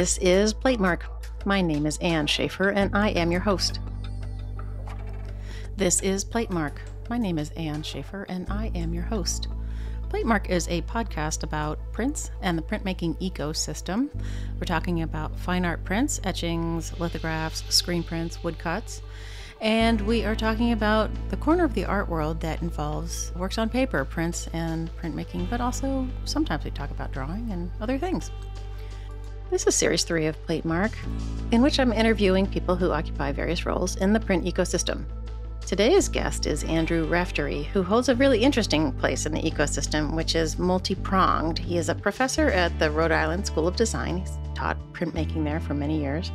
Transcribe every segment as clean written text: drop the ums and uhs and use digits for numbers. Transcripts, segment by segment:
This is Platemark. My name is Ann Shafer, and I am your host. This is Platemark. My name is Ann Shafer, and I am your host. Platemark is a podcast about prints and the printmaking ecosystem. We're talking about fine art prints, etchings, lithographs, screen prints, woodcuts, and we are talking about the corner of the art world that involves works on paper, prints, and printmaking, but also sometimes we talk about drawing and other things. This is Series 3 of Platemark, in which I'm interviewing people who occupy various roles in the print ecosystem. Today's guest is Andrew Raftery, who holds a really interesting place in the ecosystem, which is multi-pronged. He is a professor at the Rhode Island School of Design. He's taught printmaking there for many years.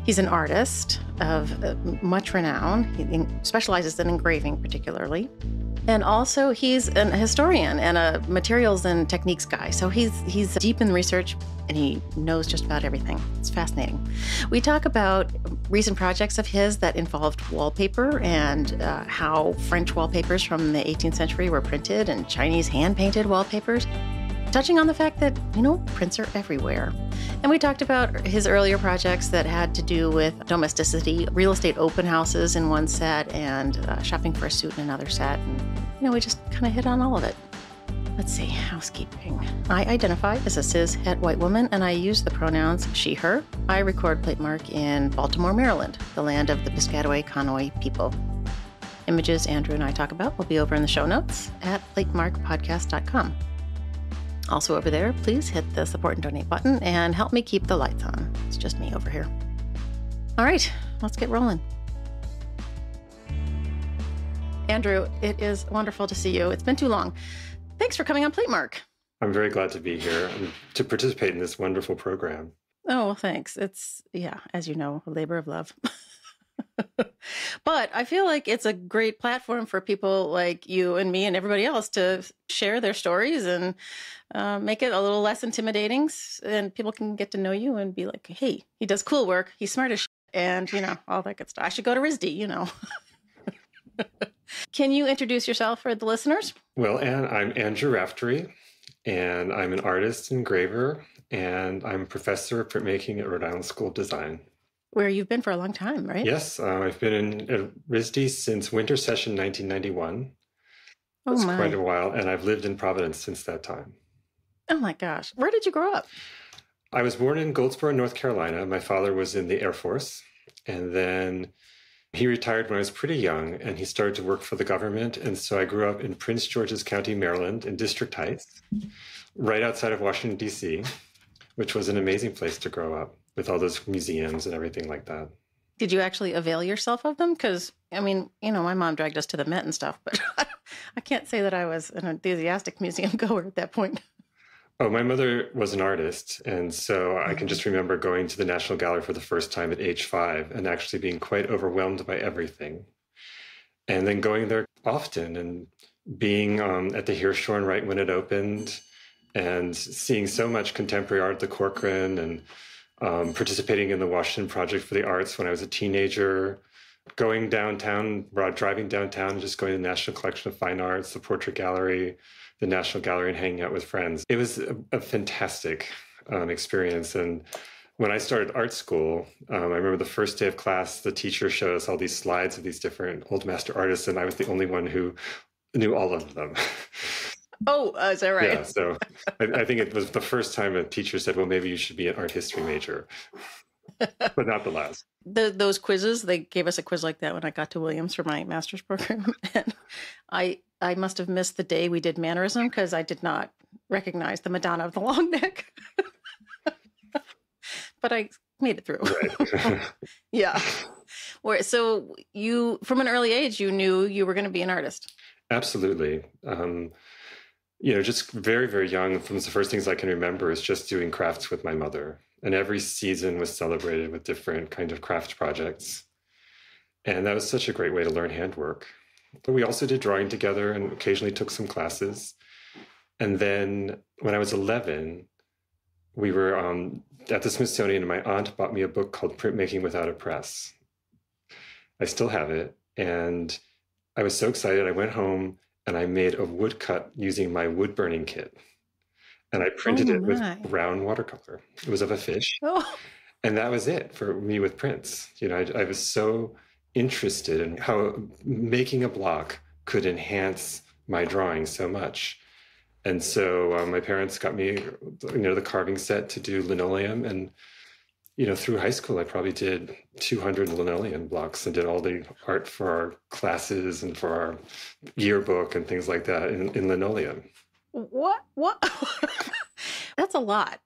He's an artist of much renown. He specializes in engraving particularly. And also he's a historian and a materials and techniques guy. So he's deep in research and he knows just about everything. It's fascinating. We talk about recent projects of his that involved wallpaper and how French wallpapers from the 18th century were printed and Chinese hand-painted wallpapers, touching on the fact that, prints are everywhere. And we talked about his earlier projects that had to do with domesticity, real estate open houses in one set, and shopping for a suit in another set. And, we just kind of hit on all of it. Let's see, housekeeping. I identify as a cis het white woman, and I use the pronouns she, her. I record Platemark in Baltimore, Maryland, the land of the Piscataway Conoy people. Images Andrew and I talk about will be over in the show notes at platemarkpodcast.com. Also over there, please hit the support and donate button and help me keep the lights on. It's just me over here. All right, let's get rolling. Andrew, it is wonderful to see you. It's been too long. Thanks for coming on Platemark. I'm very glad to be here and to participate in this wonderful program. Oh, well, thanks. It's, as you know, a labor of love. But I feel like it's a great platform for people like you and me and everybody else to share their stories and make it a little less intimidating. And people can get to know you and be like, hey, he does cool work. He's smart as shit. And, all that good stuff. I should go to RISD, Can you introduce yourself for the listeners? Well, Ann, I'm Andrew Raftery, and I'm an artist engraver, and I'm a professor of printmaking at Rhode Island School of Design. Where you've been for a long time, right? Yes, I've been in RISD since winter session 1991. That's quite a while, and I've lived in Providence since that time. Oh my gosh. Where did you grow up? I was born in Goldsboro, North Carolina. My father was in the Air Force, and then he retired when I was pretty young, and he started to work for the government, and so I grew up in Prince George's County, Maryland, in District Heights, right outside of Washington, D.C., which was an amazing place to grow up, with all those museums and everything like that. Did you actually avail yourself of them? Because, my mom dragged us to the Met and stuff, but I can't say that I was an enthusiastic museum goer at that point. Oh, my mother was an artist, and so I can just remember going to the National Gallery for the first time at age 5 and actually being quite overwhelmed by everything. And then going there often and being at the Hirshhorn right when it opened and seeing so much contemporary art at the Corcoran and participating in the Washington Project for the Arts when I was a teenager, going downtown, driving downtown, and just going to the National Collection of Fine Arts, the Portrait Gallery, the National Gallery, and hanging out with friends. It was a fantastic experience. And when I started art school, I remember the first day of class, the teacher showed us all these slides of these different old master artists, and I was the only one who knew all of them. Oh, is that right? Yeah, so I think it was the first time a teacher said, well, maybe you should be an art history major, but not the last. Those quizzes, they gave us a quiz like that when I got to Williams for my master's program. And I must have missed the day we did mannerism because I did not recognize the Madonna of the long neck. But I made it through. Right. Yeah. So you, from an early age, you knew you were going to be an artist. Absolutely. Just very, very young, from the first things I can remember is just doing crafts with my mother. And every season was celebrated with different kind of craft projects. And that was such a great way to learn handwork. But we also did drawing together and occasionally took some classes. And then when I was 11, we were at the Smithsonian, and my aunt bought me a book called Printmaking Without a Press. I still have it. And I was so excited. I went home and I made a woodcut using my wood burning kit. and I Oh printed it with my. brown watercolor. It was of a fish. Oh, And that was it for me with prints. I was so interested in how making a block could enhance my drawing so much. And so my parents got me, the carving set to do linoleum. And, through high school, I probably did 200 linoleum blocks and did all the art for our classes and for our yearbook and things like that in linoleum. what? What? That's a lot.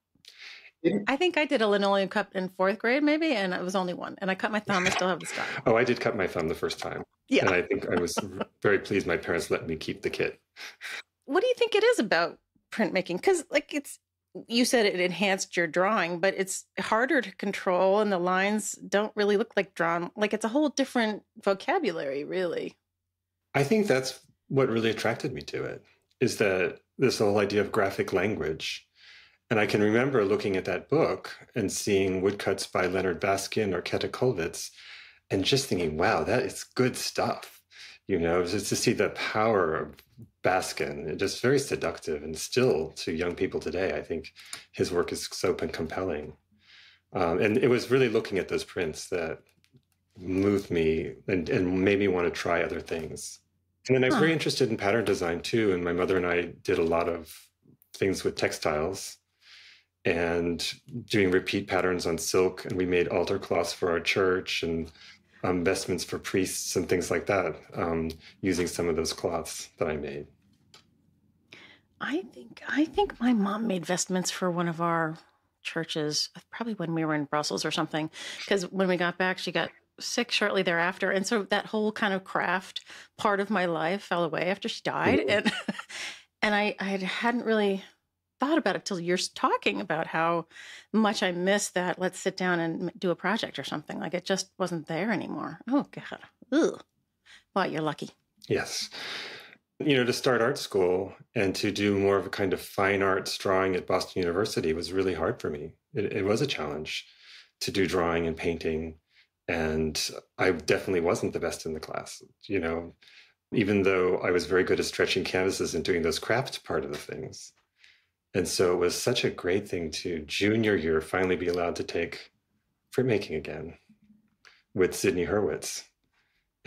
I think I did a linoleum cup in 4th grade, maybe, and it was only one. And I cut my thumb. I still have the scar. Oh, I did cut my thumb the first time. Yeah. And I think I was very pleased my parents let me keep the kit. What do you think it is about printmaking? Because, you said it enhanced your drawing, but it's harder to control, and the lines don't really look like drawn. Like, it's a whole different vocabulary, really. I think that's what really attracted me to it, is that this whole idea of graphic language. And I can remember looking at that book and seeing woodcuts by Leonard Baskin or Ketta Kulvitz and just thinking, wow, that is good stuff. Just to see the power of Baskin, it's just very seductive, and still to young people today, I think his work is so compelling. And it was really looking at those prints that moved me and made me want to try other things. And then I was very interested in pattern design too. And my mother and I did a lot of things with textiles and doing repeat patterns on silk. And we made altar cloths for our church and vestments for priests and things like that, using some of those cloths that I made. I think my mom made vestments for one of our churches, probably when we were in Brussels or something, because when we got back, she got sick shortly thereafter. And so that whole kind of craft part of my life fell away after she died. Mm-hmm. And I hadn't really thought about it till you're talking about how much I miss that. Let's sit down and do a project or something. Like, it just wasn't there anymore. Oh God. Ugh. Well, you're lucky. Yes. To start art school and to do more of a kind of fine arts drawing at Boston University was really hard for me. It was a challenge to do drawing and painting. And I definitely wasn't the best in the class, even though I was very good at stretching canvases and doing those craft part of the things. And so it was such a great thing to junior year finally be allowed to take printmaking again with Sidney Hurwitz.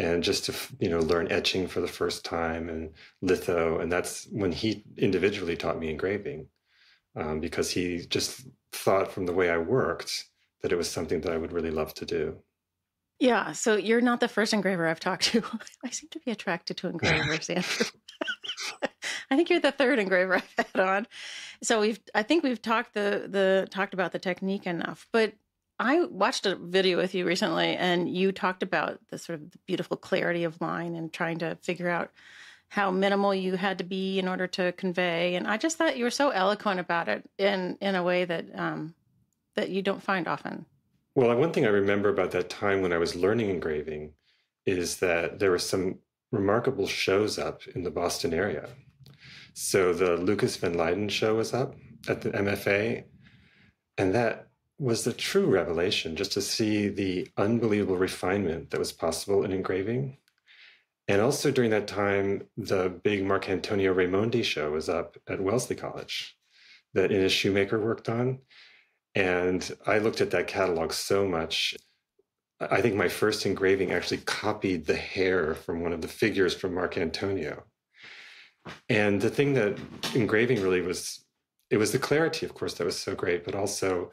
And just to, learn etching for the first time and litho. And that's when he individually taught me engraving, because he just thought from the way I worked that it was something that I would really love to do. Yeah. So you're not the first engraver I've talked to. I seem to be attracted to engravers, Andrew. I think you're the third engraver I've had on. So I think we've talked about the technique enough, but I watched a video with you recently, and you talked about the sort of the beautiful clarity of line and trying to figure out how minimal you had to be in order to convey. And I just thought you were so eloquent about it in a way that that you don't find often. Well, one thing I remember about that time when I was learning engraving is that there were some remarkable shows up in the Boston area. So the Lucas Van Leyden show was up at the MFA, and that was the true revelation, just to see the unbelievable refinement that was possible in engraving. And also during that time, the big Marc Antonio Raimondi show was up at Wellesley College that Ines Shoemaker worked on. And I looked at that catalog so much. I think my first engraving actually copied the hair from one of the figures from Marc Antonio. And the thing that engraving really was, it was the clarity, of course, that was so great, but also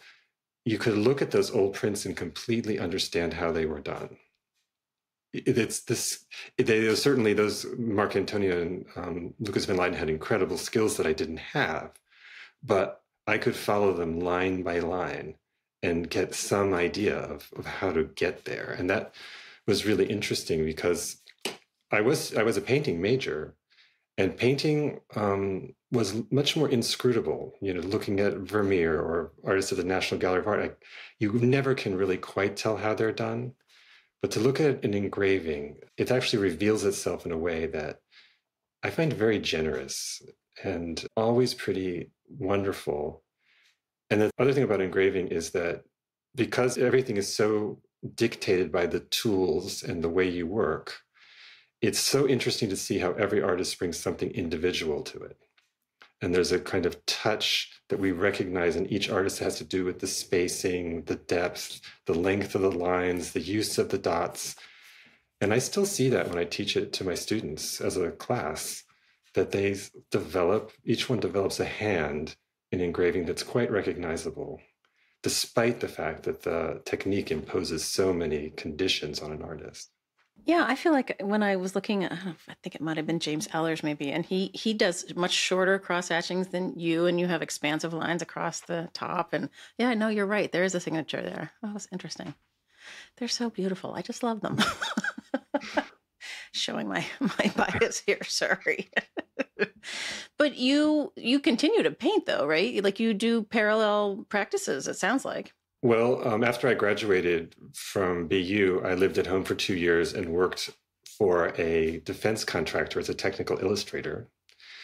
you could look at those old prints and completely understand how they were done. Certainly those Marc Antonio and Lucas Van Leyden had incredible skills that I didn't have, but I could follow them line by line and get some idea of how to get there. And that was really interesting because I was a painting major, and painting was much more inscrutable. Looking at Vermeer or artists at the National Gallery of Art, you never can really quite tell how they're done. But to look at an engraving, it actually reveals itself in a way that I find very generous and always pretty wonderful. And the other thing about engraving is that because everything is so dictated by the tools and the way you work, it's so interesting to see how every artist brings something individual to it. And there's a kind of touch that we recognize in each artist that has to do with the spacing, the depth, the length of the lines, the use of the dots. And I still see that when I teach it to my students as a class, that each one develops a hand in engraving that's quite recognizable, despite the fact that the technique imposes so many conditions on an artist. Yeah, I feel like when I was looking at, I think it might have been James Ellers maybe, and he does much shorter cross hatchings than you, and you have expansive lines across the top. And yeah, no, you're right. There is a signature there. Oh, that's interesting. They're so beautiful. I just love them. Showing my bias here, sorry. But you continue to paint though, right? Like you do parallel practices, it sounds like. Well, after I graduated from BU, I lived at home for 2 years and worked for a defense contractor as a technical illustrator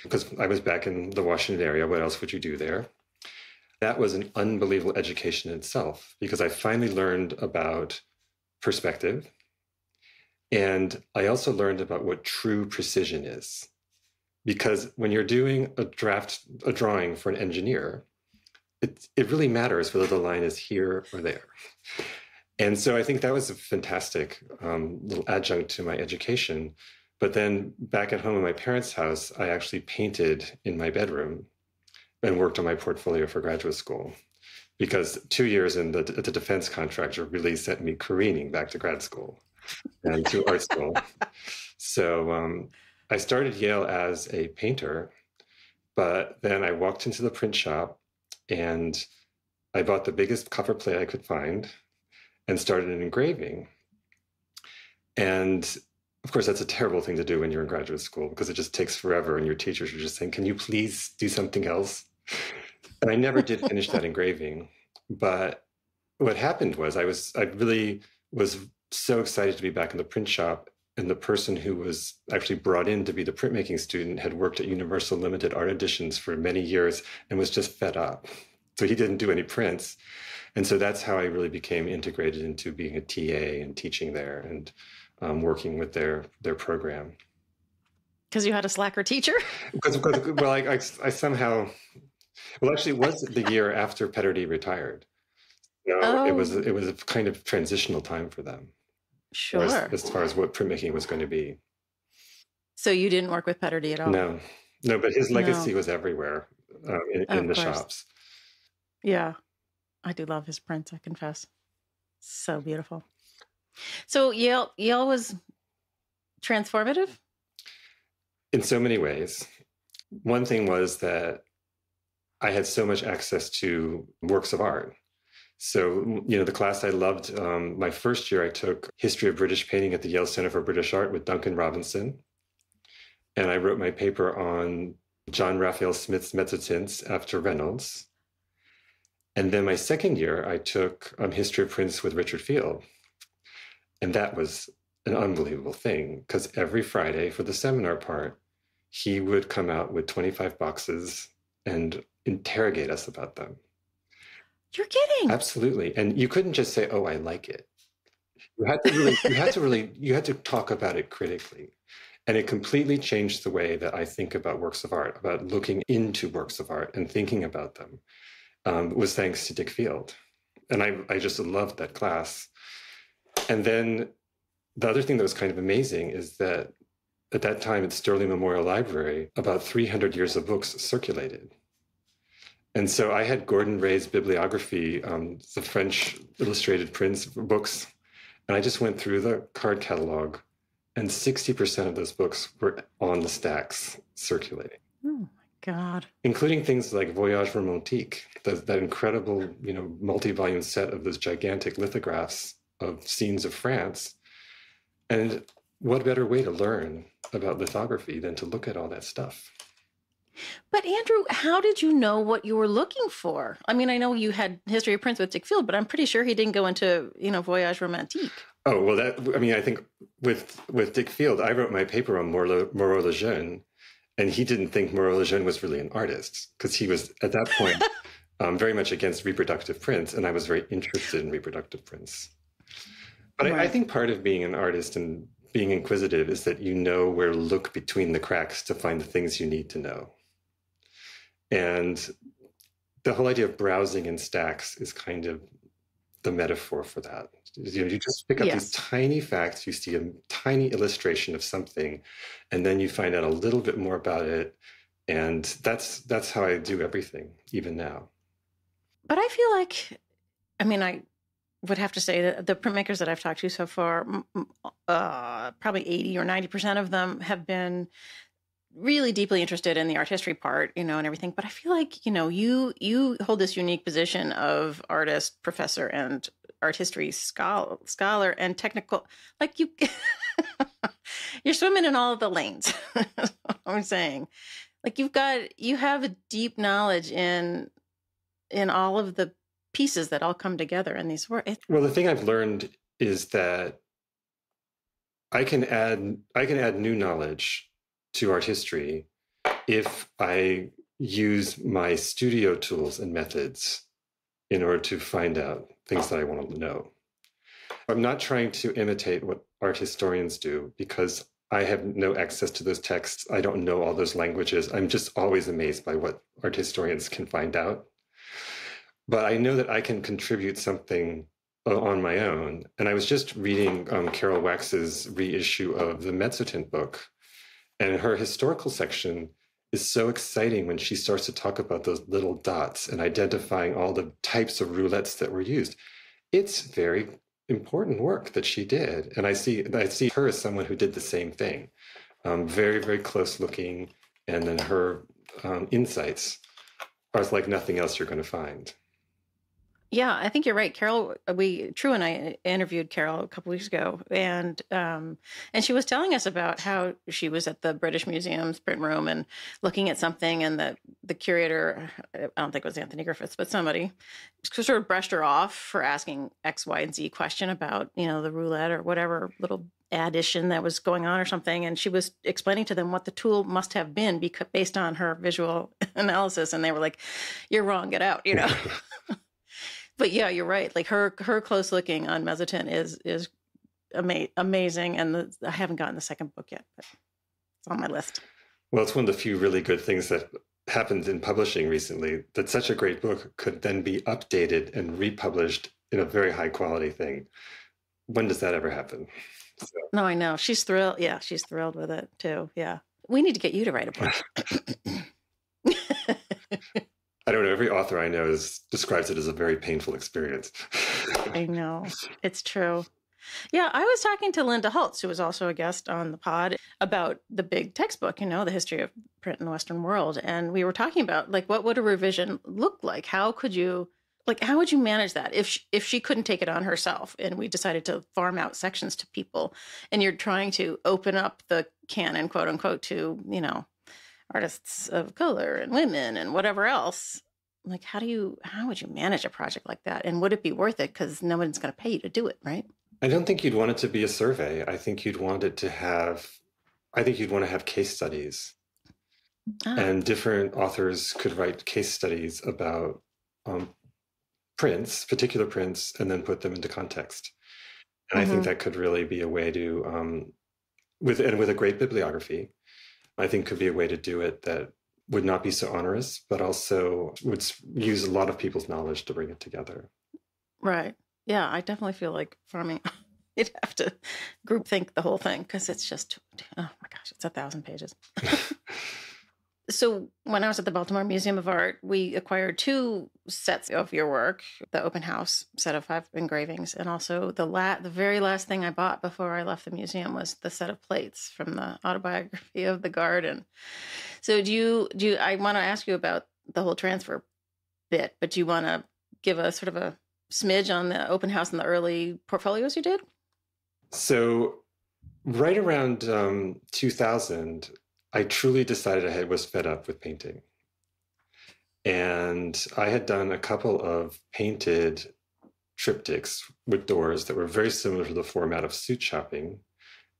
because I was back in the Washington area. What else would you do there? That was an unbelievable education in itself because I finally learned about perspective. And I also learned about what true precision is. Because when you're doing a drawing for an engineer, it really matters whether the line is here or there. And so I think that was a fantastic little adjunct to my education. But then back at home in my parents' house, I actually painted in my bedroom and worked on my portfolio for graduate school because 2 years at the defense contractor really sent me careening back to grad school and to art school. So I started Yale as a painter, but then I walked into the print shop and I bought the biggest copper plate I could find and started an engraving. And of course, that's a terrible thing to do when you're in graduate school because it just takes forever and your teachers are just saying, can you please do something else? And I never did finish that engraving. But what happened was I really was so excited to be back in the print shop. And the person who was actually brought in to be the printmaking student had worked at Universal Limited Art Editions for many years and was just fed up. So he didn't do any prints. And so that's how I really became integrated into being a TA and teaching there and working with their program. Because you had a slacker teacher? Well, I somehow, well, actually, it was the year after Petterdy retired. It was a kind of transitional time for them. Sure. As far as what printmaking was going to be. So you didn't work with Petterdy at all? No, but his legacy was everywhere in the shops. Yeah. I do love his prints, I confess. So beautiful. So Yale was transformative? In so many ways. One thing was that I had so much access to works of art. So, the class I loved, my first year I took History of British Painting at the Yale Center for British Art with Duncan Robinson. And I wrote my paper on John Raphael Smith's mezzotints after Reynolds. And then my second year, I took History of Prints with Richard Field. And that was an unbelievable thing because every Friday for the seminar part, he would come out with 25 boxes and interrogate us about them. You're kidding. Absolutely. And you couldn't just say, oh, I like it. You had to talk about it critically. And it completely changed the way that I think about works of art, about looking into works of art and thinking about them, was thanks to Dick Field. And I just loved that class. And then the other thing that was kind of amazing is that at that time at Sterling Memorial Library, about 300 years of books circulated. And so I had Gordon Ray's bibliography, the French illustrated prints books, and I just went through the card catalog, and 60% of those books were on the stacks circulating. Oh my God. Including things like Voyage Romantique, that incredible, multi-volume set of those gigantic lithographs of scenes of France. And what better way to learn about lithography than to look at all that stuff? But Andrew, how did you know what you were looking for? I mean, I know you had History of Prints with Dick Field, but I'm pretty sure he didn't go into, Voyage Romantique. Oh, well, I think with Dick Field, I wrote my paper on Moreau le Jeune, and he didn't think Moreau le Jeune was really an artist because he was, at that point, very much against reproductive prints, and I was very interested in reproductive prints. But right. I think part of being an artist and being inquisitive is that you know where to look between the cracks to find the things you need to know. And the whole idea of browsing in stacks is kind of the metaphor for that. You just pick up these Yes. tiny facts, you see a tiny illustration of something, and then you find out a little bit more about it. And that's how I do everything, even now. But I feel like, I mean, I would have to say that the printmakers that I've talked to so far, probably 80 or 90% of them have been really deeply interested in the art history part, and everything. But I feel like, you hold this unique position of artist, professor, and art history scholar and technical, like you're swimming in all of the lanes. That's what I'm saying. Like you have a deep knowledge in all of the pieces that all come together in these works. Well, the thing I've learned is that I can add new knowledge to art history if I use my studio tools and methods in order to find out things that I want to know. I'm not trying to imitate what art historians do because I have no access to those texts. I don't know all those languages. I'm just always amazed by what art historians can find out. But I know that I can contribute something on my own. And I was just reading Carol Wax's reissue of the Mezzotint book. And her historical section is so exciting when she starts to talk about those little dots and identifying all the types of roulettes that were used. It's very important work that she did. And I see her as someone who did the same thing. Very, very close looking. And then her insights are like nothing else you're going to find. Yeah, I think you're right. Carol, True and I interviewed Carol a couple weeks ago, and she was telling us about how she was at the British Museum's print room and looking at something, and the curator, I don't think it was Anthony Griffiths, but somebody sort of brushed her off for asking X, Y, and Z question about, the roulette or whatever little addition that was going on or something. And she was explaining to them what the tool must have been based on her visual analysis. And they were like, "You're wrong, get out," But yeah, you're right. Like her close looking on Mezzotint is amazing. And I haven't gotten the second book yet, but it's on my list. Well, it's one of the few really good things that happened in publishing recently, that such a great book could then be updated and republished in a very high quality thing. When does that ever happen? So. No, I know. She's thrilled. Yeah, she's thrilled with it too. Yeah. We need to get you to write a book. I don't know. Every author I know describes it as a very painful experience. I know. It's true. Yeah, I was talking to Linda Holtz, who was also a guest on the pod, about the big textbook, the history of print in the Western world. And we were talking about, like, what would a revision look like? How would you manage that if she couldn't take it on herself and we decided to farm out sections to people, and you're trying to open up the canon, quote unquote, to, artists of color and women and whatever else? Like, how would you manage a project like that? And would it be worth it? Because no one's going to pay you to do it, right? I don't think you'd want it to be a survey. I think you'd want to have case studies. And different authors could write case studies about prints, particular prints, and then put them into context. And I think that could really be a way to, with a great bibliography, I think could be a way to do it that would not be so onerous, but also would use a lot of people's knowledge to bring it together. Right. Yeah, I definitely feel like farming, you'd have to group think the whole thing because it's just, oh my gosh, it's 1,000 pages. So when I was at the Baltimore Museum of Art, we acquired 2 sets of your work, the open house set of 5 engravings, and also the very last thing I bought before I left the museum was the set of plates from the autobiography of the garden. So I want to ask you about the whole transfer bit, but do you want to give a sort of a smidge on the open house and the early portfolios you did? So right around 2000, I truly decided I was fed up with painting. And I had done a couple of painted triptychs with doors that were very similar to the format of suit shopping.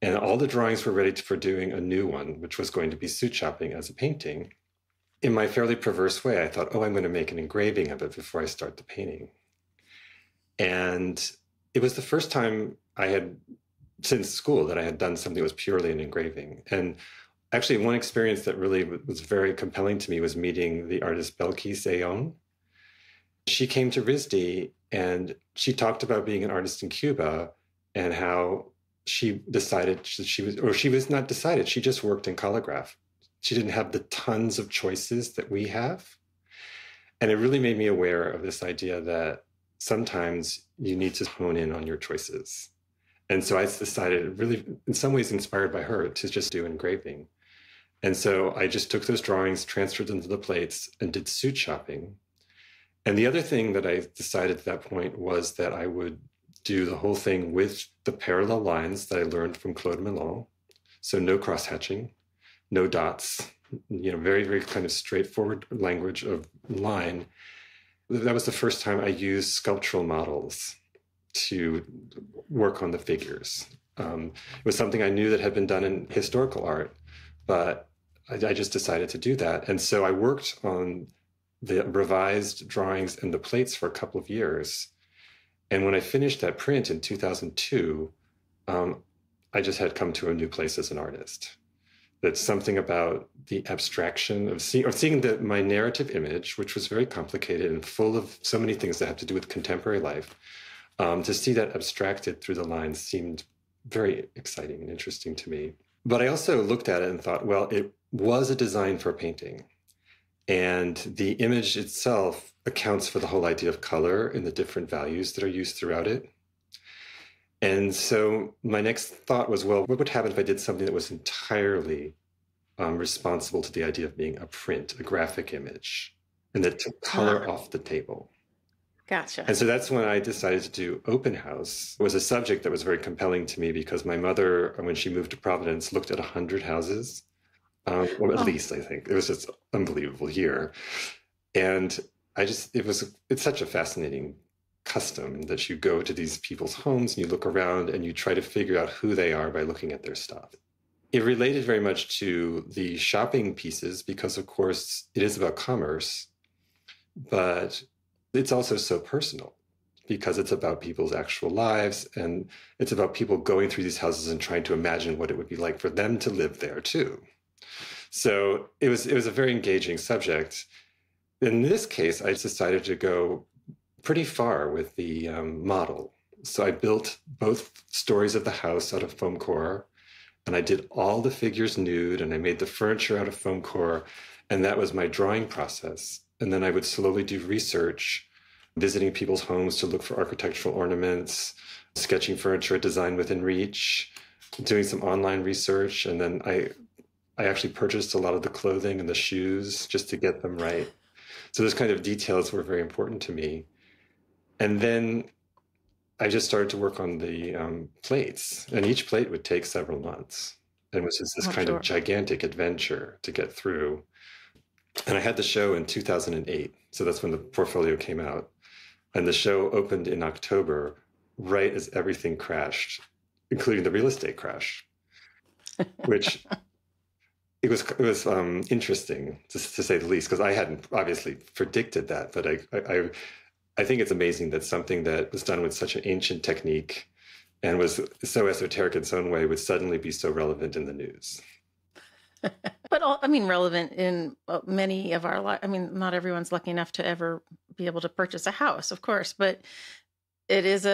And all the drawings were ready for doing a new one, which was going to be suit shopping as a painting. In my fairly perverse way, I thought, I'm going to make an engraving of it before I start the painting. And it was the first time since school, that I had done something that was purely an engraving. And Actually, one experience that really was very compelling to me was meeting the artist Belkis Ayon. She came to RISD and she talked about being an artist in Cuba and how she decided she was not decided, she just worked in colorgraph. She didn't have the tons of choices that we have. And it really made me aware of this idea that sometimes you need to hone in on your choices. And so I decided, really, in some ways inspired by her, to just do engraving. And so I just took those drawings, transferred them to the plates, and did suit shopping. And the other thing that I decided at that point was that I would do the whole thing with the parallel lines that I learned from Claude Melon. So no cross-hatching, no dots, very, very kind of straightforward language of line. That was the first time I used sculptural models to work on the figures. It was something I knew that had been done in historical art, but I just decided to do that. And so I worked on the revised drawings and the plates for a couple of years. And when I finished that print in 2002, I just had come to a new place as an artist. That's something about the abstraction of seeing my narrative image, which was very complicated and full of so many things that have to do with contemporary life. To see that abstracted through the lines seemed very exciting and interesting to me. But I also looked at it and thought, well, it was a design for a painting. And the image itself accounts for the whole idea of color and the different values that are used throughout it. And so my next thought was, well, what would happen if I did something that was entirely responsible to the idea of being a print, a graphic image, and that took color off the table? Gotcha. And so that's when I decided to do open house. It was a subject that was very compelling to me because my mother, when she moved to Providence, looked at 100 houses. Well, at least, I think. It was just unbelievable here. And it's such a fascinating custom that you go to these people's homes and you look around and you try to figure out who they are by looking at their stuff. It related very much to the shopping pieces because, of course, it is about commerce, but it's also so personal because it's about people's actual lives and it's about people going through these houses and trying to imagine what it would be like for them to live there too. So it was a very engaging subject. In this case, I decided to go pretty far with the model. So I built both stories of the house out of foam core, and I did all the figures nude, and I made the furniture out of foam core, and that was my drawing process. And then I would slowly do research, visiting people's homes to look for architectural ornaments, sketching furniture at Design Within Reach, doing some online research, and then I actually purchased a lot of the clothing and the shoes just to get them right. So those kind of details were very important to me. And then I just started to work on the plates, and each plate would take several months. And it was just this kind of gigantic adventure to get through. And I had the show in 2008. So that's when the portfolio came out. And the show opened in October, right as everything crashed, including the real estate crash, which it was interesting, to say the least, because I hadn't obviously predicted that. But I think it's amazing that something that was done with such an ancient technique and was so esoteric in its own way would suddenly be so relevant in the news. But relevant in many of our lives. Not everyone's lucky enough to ever be able to purchase a house, of course, but it is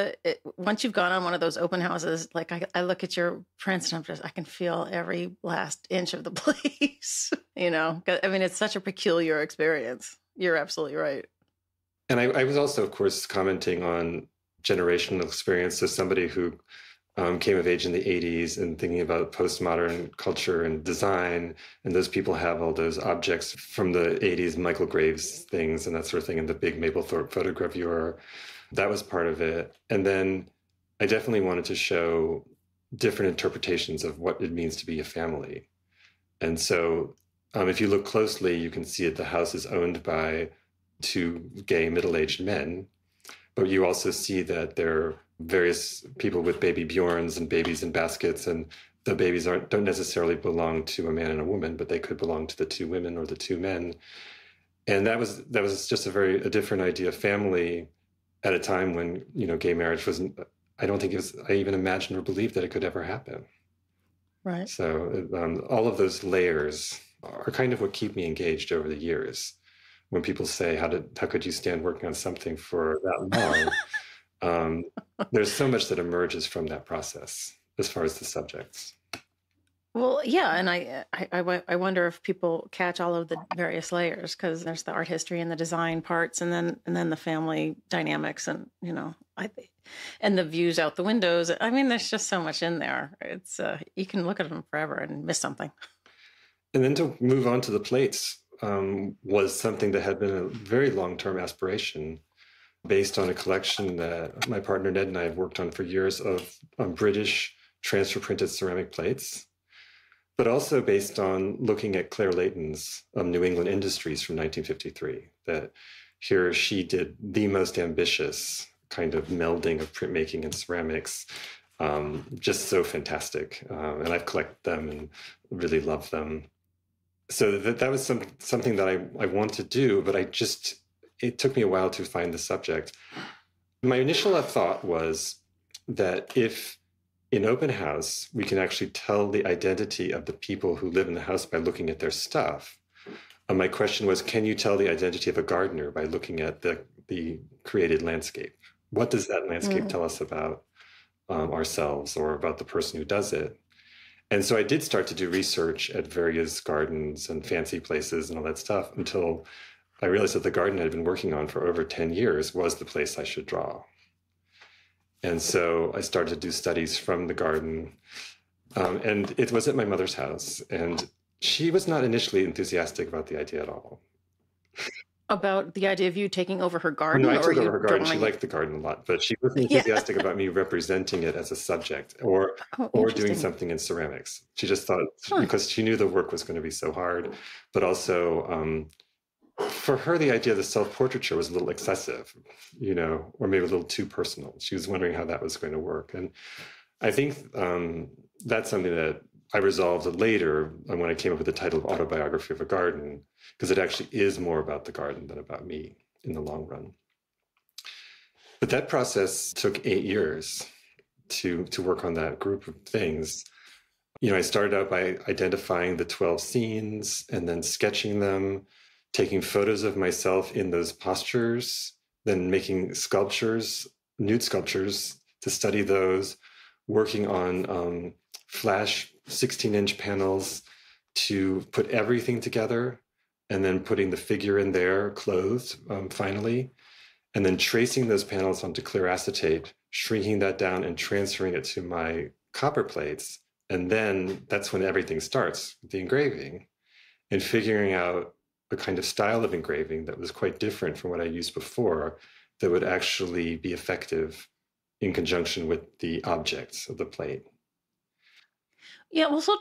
once you've gone on one of those open houses, like I look at your prints and I can feel every last inch of the place, it's such a peculiar experience. You're absolutely right. And I was also, of course, commenting on generational experience. So somebody who came of age in the 80s and thinking about postmodern culture and design. And those people have all those objects from the 80s, Michael Graves things and that sort of thing, and the big Mapplethorpe photogravure. That was part of it. And then I definitely wanted to show different interpretations of what it means to be a family. And so if you look closely, you can see that the house is owned by two gay middle-aged men, but you also see that there are various people with baby Bjorns and babies in baskets, and the babies don't necessarily belong to a man and a woman, but they could belong to the two women or the two men. And that was just a different idea of family at a time when, gay marriage wasn't, I don't think I even imagined or believed that it could ever happen. Right. So all of those layers are kind of what keep me engaged over the years. When people say, how could you stand working on something for that long? There's so much that emerges from that process as far as the subjects. Well, yeah, and I wonder if people catch all of the various layers, because there's the art history and the design parts, and then the family dynamics, and and the views out the windows. I mean, there's just so much in there. It's you can look at them forever and miss something. And then to move on to the plates was something that had been a very long-term aspiration, based on a collection that my partner Ned and I have worked on for years of British transfer printed ceramic plates, but also based on looking at Claire Leighton's New England Industries from 1953, that here she did the most ambitious kind of melding of printmaking and ceramics, just so fantastic. And I've collected them and really love them. So that was something that I want to do, but it took me a while to find the subject. My initial thought was that if in open house, we can actually tell the identity of the people who live in the house by looking at their stuff. My question was, can you tell the identity of a gardener by looking at the created landscape? What does that landscape tell us about ourselves or about the person who does it? And so I did start to do research at various gardens and fancy places and all that stuff until I realized that the garden I'd been working on for over 10 years was the place I should draw. And so I started to do studies from the garden. And it was at my mother's house. And she was not initially enthusiastic about the idea at all. About the idea of you taking over her garden? No, I took over her garden. She liked the garden a lot, but she wasn't enthusiastic about me representing it as a subject or doing something in ceramics. She just thought, because she knew the work was going to be so hard, but also for her, the idea of the self-portraiture was a little excessive, or maybe a little too personal. She was wondering how that was going to work. And I think that's something that I resolved later when I came up with the title of Autobiography of a Garden, because it actually is more about the garden than about me in the long run. But that process took 8 years to work on that group of things. I started out by identifying the 12 scenes and then sketching them, taking photos of myself in those postures, then making sculptures, nude sculptures, to study those, working on flash 16-inch panels to put everything together, and then putting the figure in there, clothed, finally, and then tracing those panels onto clear acetate, shrinking that down and transferring it to my copper plates. And then that's when everything starts, the engraving, and figuring out a kind of style of engraving that was quite different from what I used before, that would actually be effective in conjunction with the objects of the plate. Yeah, well, so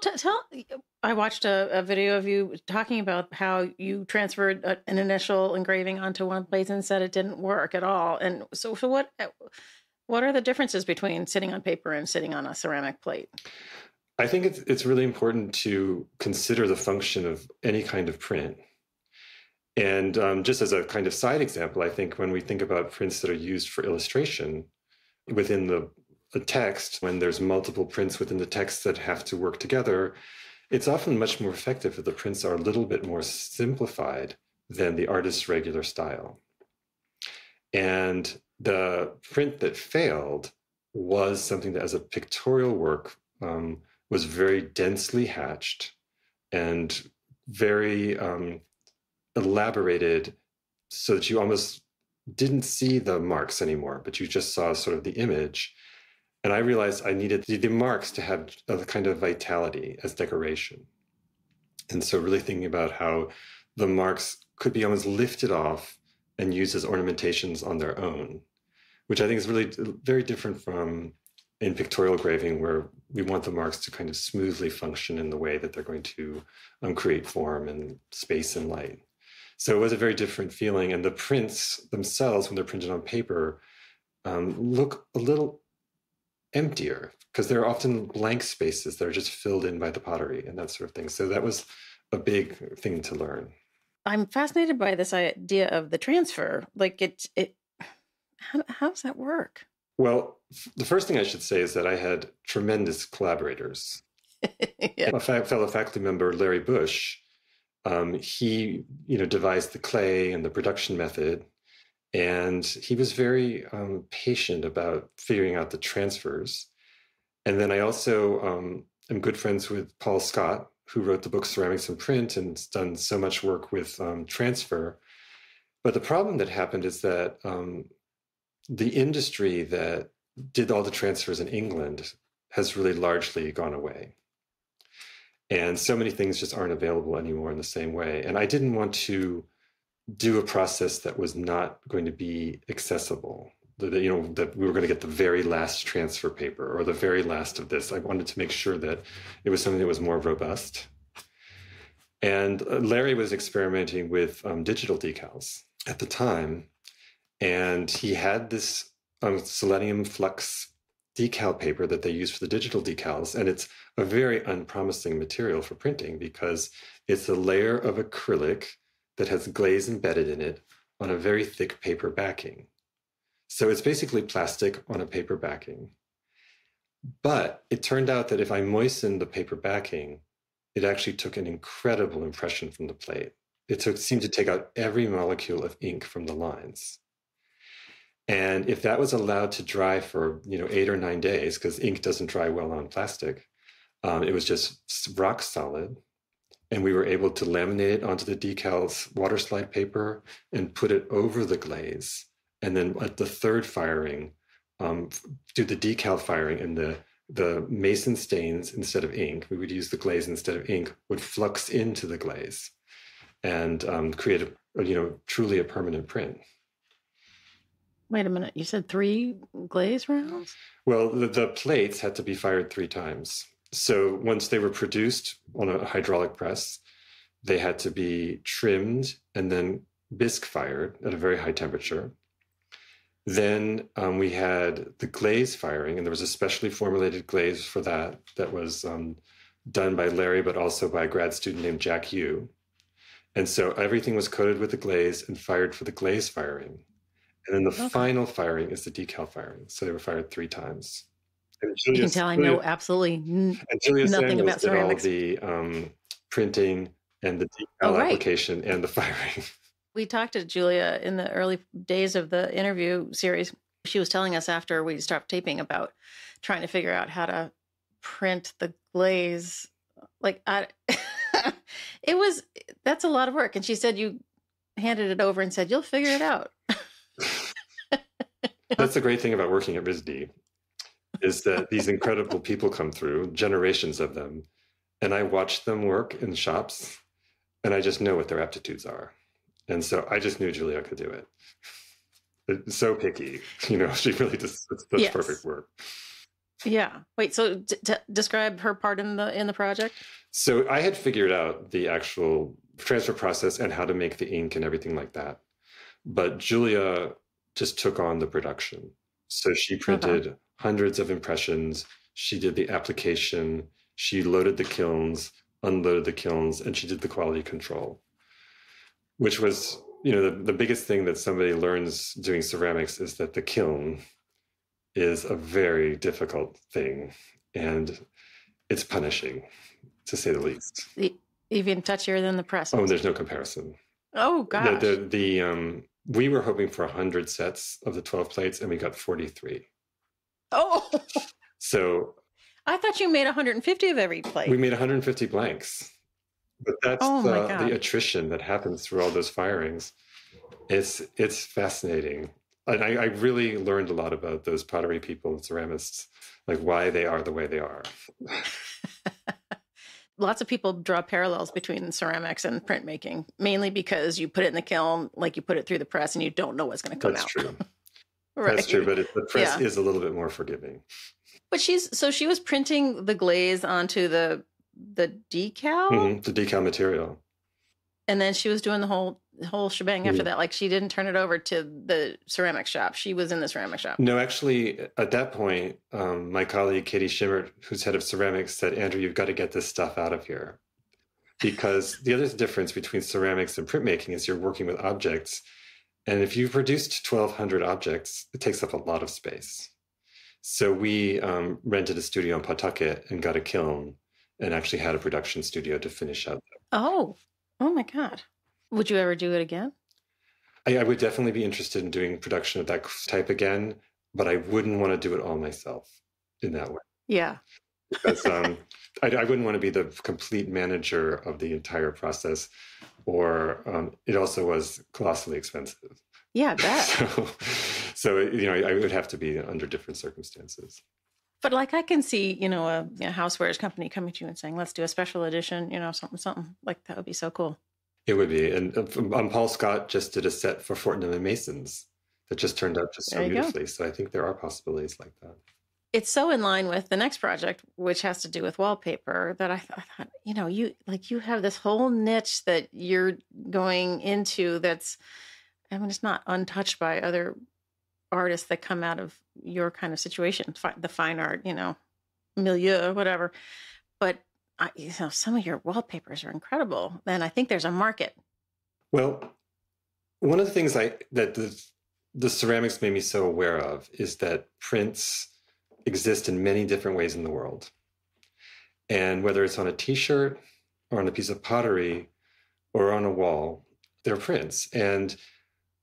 I watched a video of you talking about how you transferred an initial engraving onto one plate and said it didn't work at all. And so what are the differences between sitting on paper and sitting on a ceramic plate? I think it's really important to consider the function of any kind of print. And just as a kind of side example, I think when we think about prints that are used for illustration within the text, when there's multiple prints within the text that have to work together, it's often much more effective if the prints are a little bit more simplified than the artist's regular style. And the print that failed was something that, as a pictorial work, was very densely hatched and very elaborated, so that you almost didn't see the marks anymore, but you just saw sort of the image. And I realized I needed the marks to have a kind of vitality as decoration. And so really thinking about how the marks could be almost lifted off and used as ornamentations on their own, which I think is really very different from in pictorial engraving, where we want the marks to kind of smoothly function in the way that they're going to create form and space and light. So it was a very different feeling. And the prints themselves, when they're printed on paper, look a little emptier, because there are often blank spaces that are just filled in by the pottery and that sort of thing. So that was a big thing to learn. I'm fascinated by this idea of the transfer. Like how does that work? Well, the first thing I should say is that I had tremendous collaborators. Yeah. A fellow faculty member, Larry Bush, he devised the clay and the production method, and he was very patient about figuring out the transfers. And then I also am good friends with Paul Scott, who wrote the book Ceramics and Print and has done so much work with transfer. But the problem that happened is that the industry that did all the transfers in England has really largely gone away. And so many things just aren't available anymore in the same way. And I didn't want to do a process that was not going to be accessible. That we were going to get the very last transfer paper or the very last of this. I wanted to make sure that it was something that was more robust. And Larry was experimenting with digital decals at the time. And he had this selenium flux decal paper that they use for the digital decals. And it's a very unpromising material for printing because it's a layer of acrylic that has glaze embedded in it on a very thick paper backing. So it's basically plastic on a paper backing. But it turned out that if I moistened the paper backing, it actually took an incredible impression from the plate. It seemed to take out every molecule of ink from the lines. And if that was allowed to dry for 8 or 9 days, because ink doesn't dry well on plastic, it was just rock solid. And we were able to laminate it onto the decals water slide paper and put it over the glaze. And then at the third firing, do the decal firing, and the mason stains instead of ink, we would use the glaze instead of ink, would flux into the glaze and create truly a permanent print. Wait a minute. You said 3 glaze rounds? Well, the plates had to be fired 3 times. So once they were produced on a hydraulic press, they had to be trimmed and then bisque fired at a very high temperature. Then we had the glaze firing, and there was a specially formulated glaze for that was done by Larry, but also by a grad student named Jack Yu. And so everything was coated with the glaze and fired for the glaze firing. And then the final firing is the decal firing. So they were fired 3 times. And you can tell I know absolutely nothing about ceramics. Did all the printing and the decal application and the firing. We talked to Julia in the early days of the interview series. She was telling us after we stopped taping about trying to figure out how to print the glaze. That's a lot of work. And she said you handed it over and said, you'll figure it out. That's the great thing about working at RISD, is that these incredible people come through, generations of them, and I watch them work in shops, and I just know what their aptitudes are. And so I just knew Julia could do it. It's so picky, she really just does perfect work. Yeah. Wait, so describe her part in the project. So I had figured out the actual transfer process and how to make the ink and everything like that. But Julia just took on the production. So she printed hundreds of impressions. She did the application. She loaded the kilns, unloaded the kilns, and she did the quality control, which was, the biggest thing that somebody learns doing ceramics is that the kiln is a very difficult thing, and it's punishing, to say the least. Even touchier than the press. Oh, there's no comparison. Oh, gosh. We were hoping for 100 sets of the 12 plates, and we got 43. Oh! So I thought you made 150 of every plate. We made 150 blanks. But that's the attrition that happens through all those firings. It's fascinating. I really learned a lot about those pottery people and ceramists, like why they are the way they are. Lots of people draw parallels between ceramics and printmaking, mainly because you put it in the kiln, like you put it through the press, and you don't know what's going to come out. That's true. Right. That's true, but the press is a little bit more forgiving. But she was printing the glaze onto the decal? Mm-hmm, the decal material. And then she was doing the whole shebang after that. Like, she didn't turn it over to the ceramic shop. She was in the ceramic shop. No, actually, at that point, my colleague, Katie Schimmert, who's head of ceramics, said, Andrew, you've got to get this stuff out of here. Because the other difference between ceramics and printmaking is you're working with objects. And if you've produced 1,200 objects, it takes up a lot of space. So we rented a studio in Pawtucket and got a kiln. and actually had a production studio to finish out. Oh my God. Would you ever do it again? I would definitely be interested in doing production of that type again, but I wouldn't want to do it all myself in that way. Yeah. Because I wouldn't want to be the complete manager of the entire process, or it also was colossally expensive. Yeah, I bet. So I would have to be under different circumstances. But like I can see, a housewares company coming to you and saying, let's do a special edition, something like that would be so cool. It would be. And Paul Scott just did a set for Fortnum and Masons that just turned out just so beautifully. Go. So I think there are possibilities like that. It's so in line with the next project, which has to do with wallpaper, that I thought, you have this whole niche that you're going into that's, it's not untouched by other artists that come out of your kind of situation, the fine art, milieu or whatever. But some of your wallpapers are incredible, and I think there's a market. Well, one of the things that the ceramics made me so aware of is that prints exist in many different ways in the world. And whether it's on a t-shirt or on a piece of pottery or on a wall, they're prints. And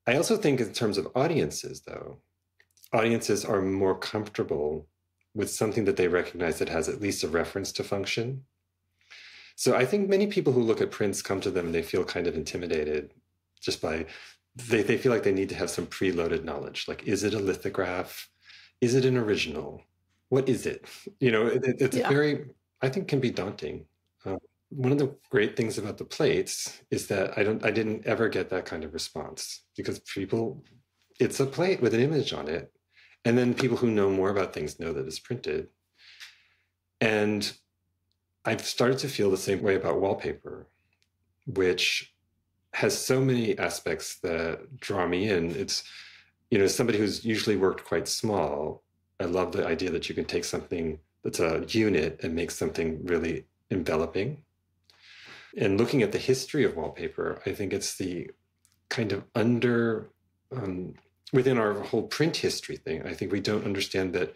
I also think in terms of audiences, though, audiences are more comfortable with something that they recognize that has at least a reference to function. So I think many people who look at prints come to them and they feel kind of intimidated just by, they feel like they need to have some preloaded knowledge. Like, is it a lithograph? Is it an original? What is it? It's very, I think, can be daunting. One of the great things about the plates is that I didn't ever get that kind of response, because it's a plate with an image on it. And then people who know more about things know that it's printed. And I've started to feel the same way about wallpaper, which has so many aspects that draw me in. It's, somebody who's usually worked quite small. I love the idea that you can take something that's a unit and make something really enveloping. And looking at the history of wallpaper, I think it's the kind of within our whole print history thing, I think we don't understand that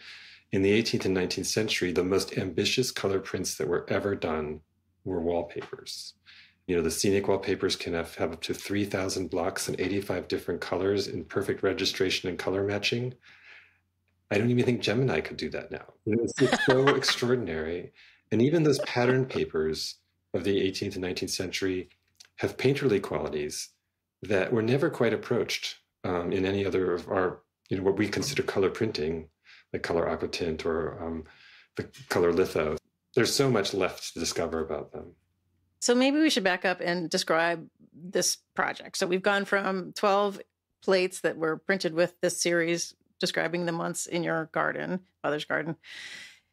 in the 18th and 19th century, the most ambitious color prints that were ever done were wallpapers. The scenic wallpapers can have up to 3,000 blocks and 85 different colors in perfect registration and color matching. I don't even think Gemini could do that now. It's so extraordinary. And even those pattern papers of the 18th and 19th century have painterly qualities that were never quite approached in any other of our, what we consider color printing, like color aquatint or the color litho. There's so much left to discover about them. So maybe we should back up and describe this project. So we've gone from 12 plates that were printed with this series, describing them once in your garden, mother's garden,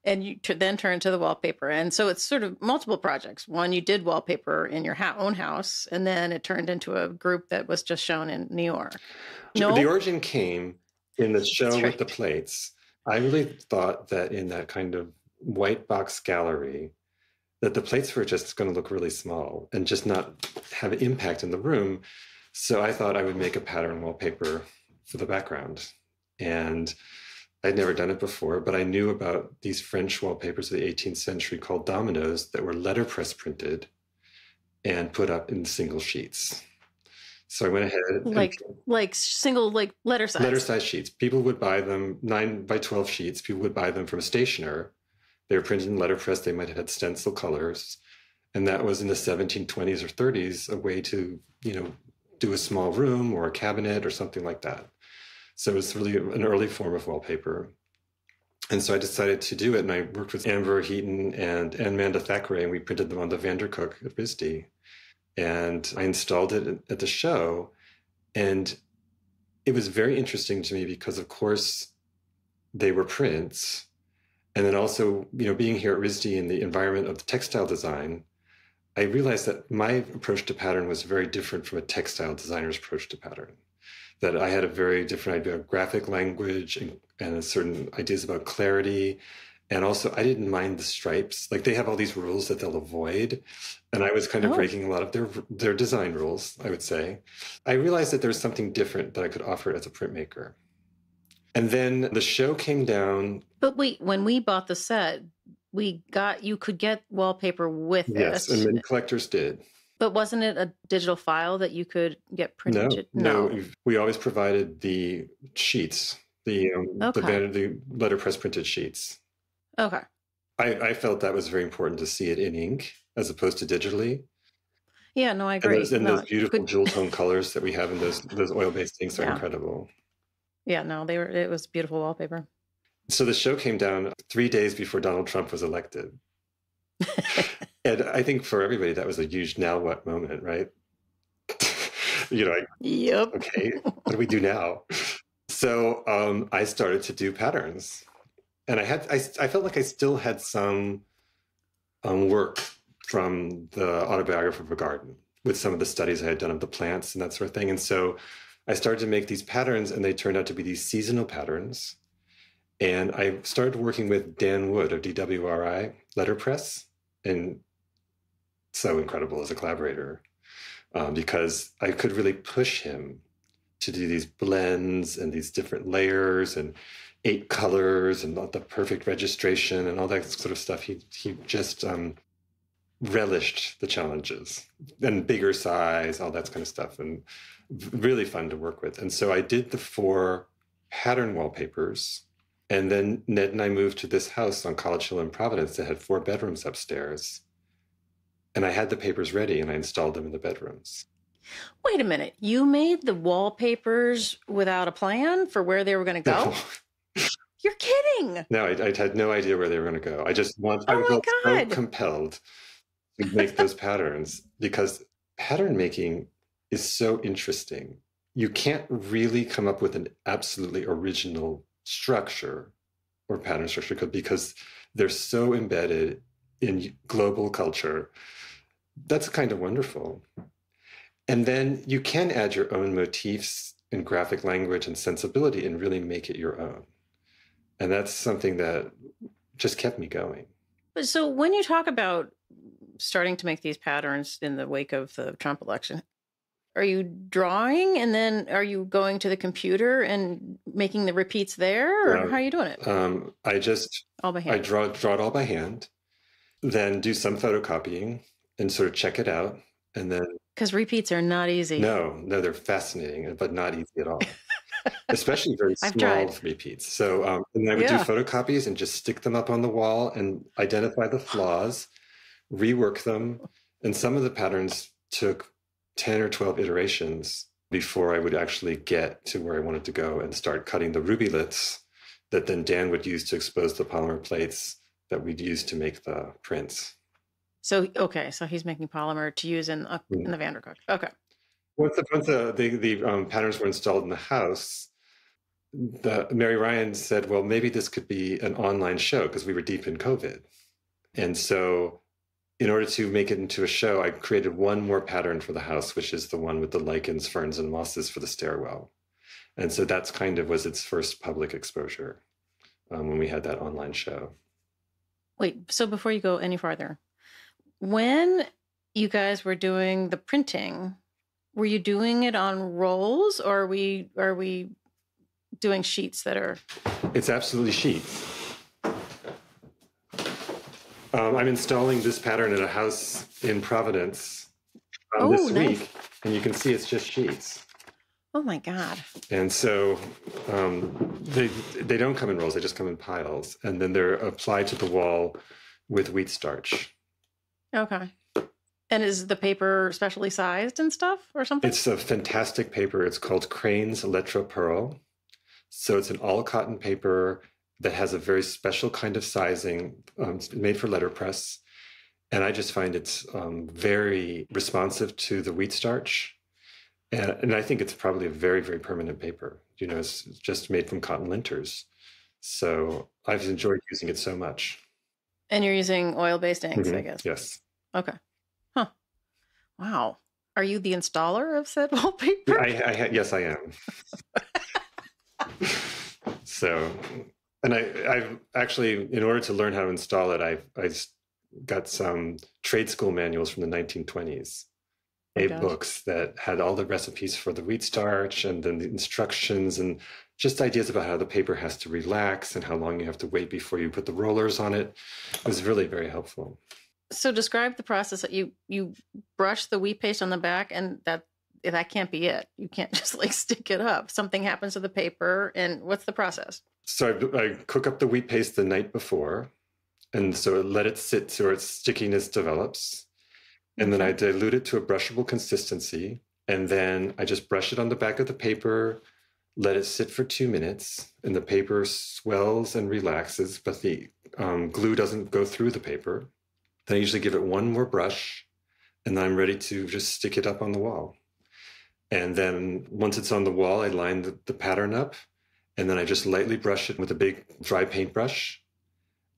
and you then turn to the wallpaper. And so it's sort of multiple projects. One, you did wallpaper in your own house, and then it turned into a group that was just shown in New York. No? The origin came in the show with the plates. I really thought that in that kind of white box gallery, that the plates were just going to look really small and just not have an impact in the room. So I thought I would make a pattern wallpaper for the background. And I'd never done it before, but I knew about these French wallpapers of the 18th century called dominoes that were letterpress printed and put up in single sheets. So I went ahead like single letter size sheets. People would buy them 9 by 12 sheets. People would buy them from a stationer. They were printed in letterpress. They might have had stencil colors, and that was in the 1720s or 30s a way to do a small room or a cabinet or something like that. So it's really an early form of wallpaper. And so I decided to do it, and I worked with Amber Heaton and Amanda Thackeray, and we printed them on the Vandercook at RISD. And I installed it at the show, and it was very interesting to me because, of course, they were prints. And then also, being here at RISD in the environment of the textile design, I realized that my approach to pattern was very different from a textile designer's approach to pattern. That I had a very different idea of graphic language and certain ideas about clarity. And also, I didn't mind the stripes. Like, they have all these rules that they'll avoid. And I was kind of breaking a lot of their design rules, I would say. I realized that there was something different that I could offer as a printmaker. And then the show came down. But wait, when we bought the set, you could get wallpaper with Yes, and it, many collectors did. but wasn't it a digital file that you could get printed? No. We always provided the sheets, Okay. the letterpress printed sheets. Okay. I felt that was very important to see it in ink as opposed to digitally. Yeah, no, I And agree. those No, beautiful jewel tone colors that we have in those oil-based inks are yeah. incredible. Yeah, no, it was beautiful wallpaper. So the show came down 3 days before Donald Trump was elected. And I think for everybody, that was a huge now what moment, right? Yep. Okay, what do we do now? So I started to do patterns. And I felt like I still had some work from the autobiography of a garden with some of the studies I had done of the plants and that sort of thing. And so I started to make these patterns, and they turned out to be these seasonal patterns. And I started working with Dan Wood of DWRI Letterpress, and so incredible as a collaborator because I could really push him to do these blends and these different layers and 8 colors and the perfect registration and all that sort of stuff. He just relished the challenges and bigger size, all that kind of stuff, and really fun to work with. And so I did the 4 pattern wallpapers. And then Ned and I moved to this house on College Hill in Providence that had 4 bedrooms upstairs. And I had the papers ready, and I installed them in the bedrooms. Wait a minute. You made the wallpapers without a plan for where they were going to go? You're kidding. No, I had no idea where they were going to go. I felt so compelled to make those patterns because pattern making is so interesting. You can't really come up with an absolutely original structure or pattern structure because they're so embedded in global culture. That's kind of wonderful. And then you can add your own motifs and graphic language and sensibility and really make it your own. And that's something that just kept me going. So when you talk about starting to make these patterns in the wake of the Trump election, are you drawing and then are you going to the computer and making the repeats there? Or how are you doing it? All by hand. I draw it all by hand, then do some photocopying and sort of check it out. And then because repeats are not easy. No, they're fascinating, but not easy at all. Especially very small repeats. So and I would do photocopies and just stick them up on the wall and identify the flaws, rework them. And some of the patterns took 10 or 12 iterations before I would actually get to where I wanted to go and start cutting the ruby liths that then Dan would use to expose the polymer plates that we'd use to make the prints. So he's making polymer to use in the Vandercook. Okay. Once the patterns were installed in the house, Mary Ryan said, well, maybe this could be an online show because we were deep in COVID. And so in order to make it into a show, I created one more pattern for the house, which is the one with the lichens, ferns, and mosses for the stairwell. And so that's kind of was its first public exposure when we had that online show. Wait, so before you go any farther, when you guys were doing the printing, were you doing it on rolls or are we doing sheets that are... It's absolutely sheets. I'm installing this pattern at a house in Providence this week, and you can see it's just sheets. Oh my God. And so they don't come in rolls, they just come in piles, and then they're applied to the wall with wheat starch. Okay. And is the paper specially sized and stuff or something? It's a fantastic paper. It's called Crane's Lettre Pearl. So it's an all cotton paper that has a very special kind of sizing made for letterpress. And I just find it's very responsive to the wheat starch. And I think it's probably a very, very permanent paper. You know, it's just made from cotton linters. So I've enjoyed using it so much. And you're using oil-based inks, I guess? Yes. Okay. Huh. Wow. Are you the installer of said wallpaper? Yes, I am. So, and I've actually, in order to learn how to install it, I got some trade school manuals from the 1920s. A gosh. books that had all the recipes for the wheat starch and then the instructions and just ideas about how the paper has to relax and how long you have to wait before you put the rollers on it. It was really very helpful. So describe the process that you brush the wheat paste on the back, and that can't be it. You can't just like stick it up. Something happens to the paper, and what's the process? So I cook up the wheat paste the night before, and so let it sit so its stickiness develops. And then I dilute it to a brushable consistency. And then I just brush it on the back of the paper, let it sit for 2 minutes, and the paper swells and relaxes, but the glue doesn't go through the paper. Then I usually give it one more brush, and then I'm ready to just stick it up on the wall. And then once it's on the wall, I line the pattern up, and then I just lightly brush it with a big dry paintbrush.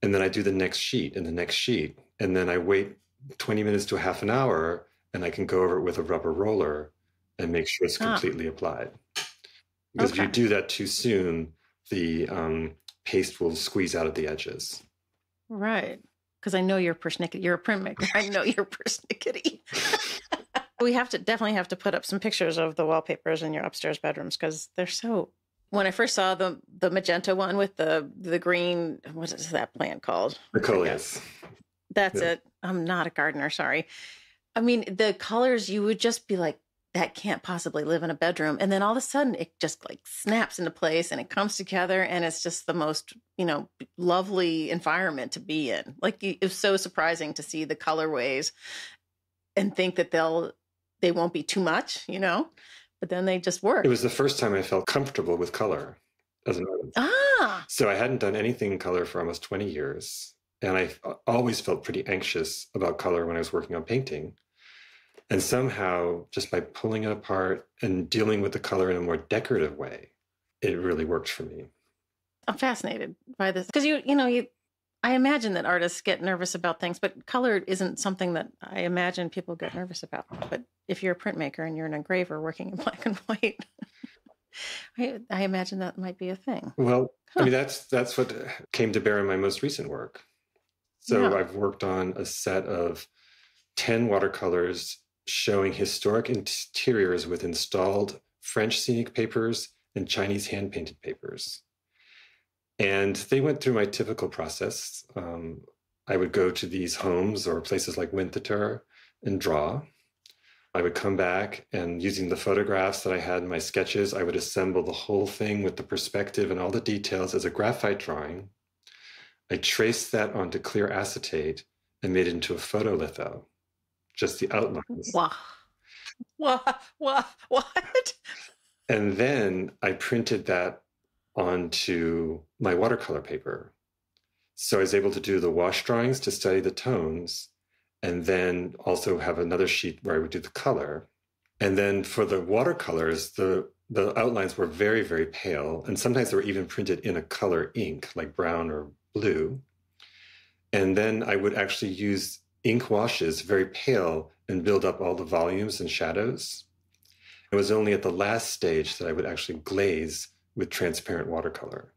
And then I do the next sheet and the next sheet. And then I wait 20 minutes to a half an hour, and I can go over it with a rubber roller and make sure it's completely applied. Because if you do that too soon, the paste will squeeze out of the edges. Right. Because I know you're persnickety. You're a printmaker. I know you're persnickety. We definitely have to put up some pictures of the wallpapers in your upstairs bedrooms, because they're so... When I first saw the magenta one with the green, what is that plant called? Coleus. That's it. I'm not a gardener, sorry. I mean, the colors, you would just be like, that can't possibly live in a bedroom. And then all of a sudden it just like snaps into place and it comes together, and it's just the most, lovely environment to be in. Like, it's so surprising to see the colorways and think that they won't be too much, but then they just work. It was the first time I felt comfortable with color as an artist. So I hadn't done anything in color for almost 20 years. And I always felt pretty anxious about color when I was working on painting. And somehow, just by pulling it apart and dealing with the color in a more decorative way, it really worked for me. I'm fascinated by this because I imagine that artists get nervous about things, but color isn't something that I imagine people get nervous about. But if you're a printmaker and you're an engraver working in black and white, I imagine that might be a thing. Well, I mean, that's what came to bear in my most recent work. So I've worked on a set of 10 watercolors showing historic interiors with installed French scenic papers and Chinese hand-painted papers. And they went through my typical process. I would go to these homes or places like Winterthur and draw. I would come back, and using the photographs that I had in my sketches, I would assemble the whole thing with the perspective and all the details as a graphite drawing. I traced that onto clear acetate and made it into a photolitho, just the outlines. Wow. What? And then I printed that onto my watercolor paper. So I was able to do the wash drawings to study the tones, and then also have another sheet where I would do the color. And then for the watercolors, the outlines were very, very pale. And sometimes they were even printed in a color ink, like brown or blue. And then I would actually use ink washes, very pale, and build up all the volumes and shadows. It was only at the last stage that I would actually glaze with transparent watercolor.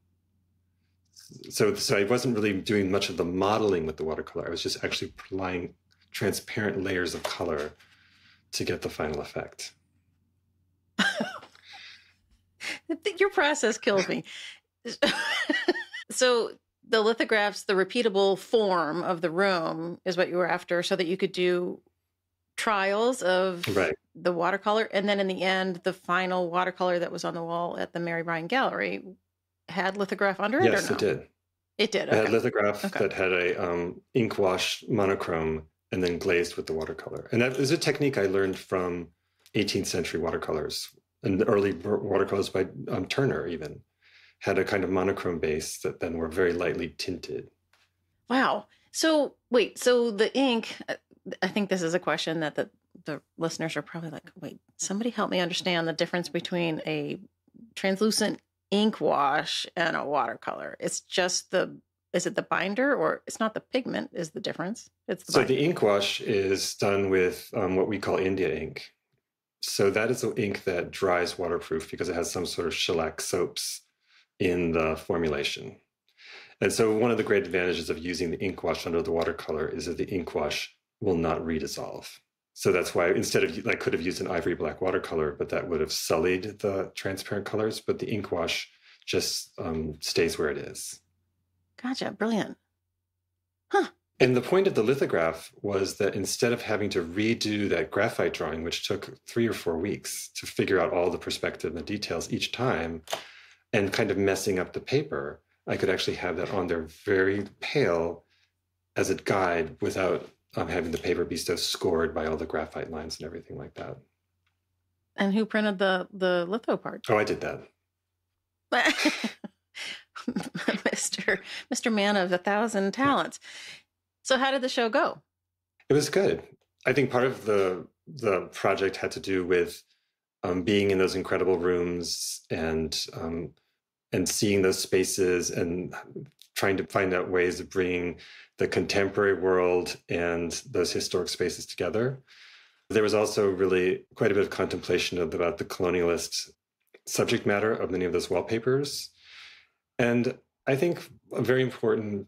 So I wasn't really doing much of the modeling with the watercolor. I was just actually applying transparent layers of color to get the final effect. Your process kills me. So the lithographs, the repeatable form of the room is what you were after, so that you could do trials of the watercolor. And then in the end, the final watercolor that was on the wall at the Mary Bryan Gallery had lithograph under it, or no? Yes, it did. It did. It had lithograph that had a ink wash monochrome and then glazed with the watercolor. And that is a technique I learned from 18th century watercolors, and the early watercolors by Turner even had a kind of monochrome base that then were very lightly tinted. Wow. So wait, so the ink, I think this is a question that the listeners are probably like, wait, somebody help me understand the difference between a translucent ink wash and a watercolor. It's just is it the binder, or it's not the pigment is the difference? It's the binder. The ink wash is done with what we call India ink. So that is the ink that dries waterproof because it has some sort of shellac soaps in the formulation. And so one of the great advantages of using the ink wash under the watercolor is that the ink wash will not redissolve. So that's why instead of, I could have used an ivory black watercolor, but that would have sullied the transparent colors. But the ink wash just stays where it is. Gotcha. Brilliant. Huh. And the point of the lithograph was that instead of having to redo that graphite drawing, which took 3 or 4 weeks to figure out all the perspective and the details each time and kind of messing up the paper, I could actually have that on there very pale as a guide without having the paper be so scored by all the graphite lines and everything like that. And who printed the litho part? Oh, I did that. Mr. Man of 1,000 talents. So how did the show go? It was good. I think part of the project had to do with being in those incredible rooms and seeing those spaces and trying to find out ways of bringing the contemporary world and those historic spaces together. There was also really quite a bit of contemplation about the colonialist subject matter of many of those wallpapers. And I think very important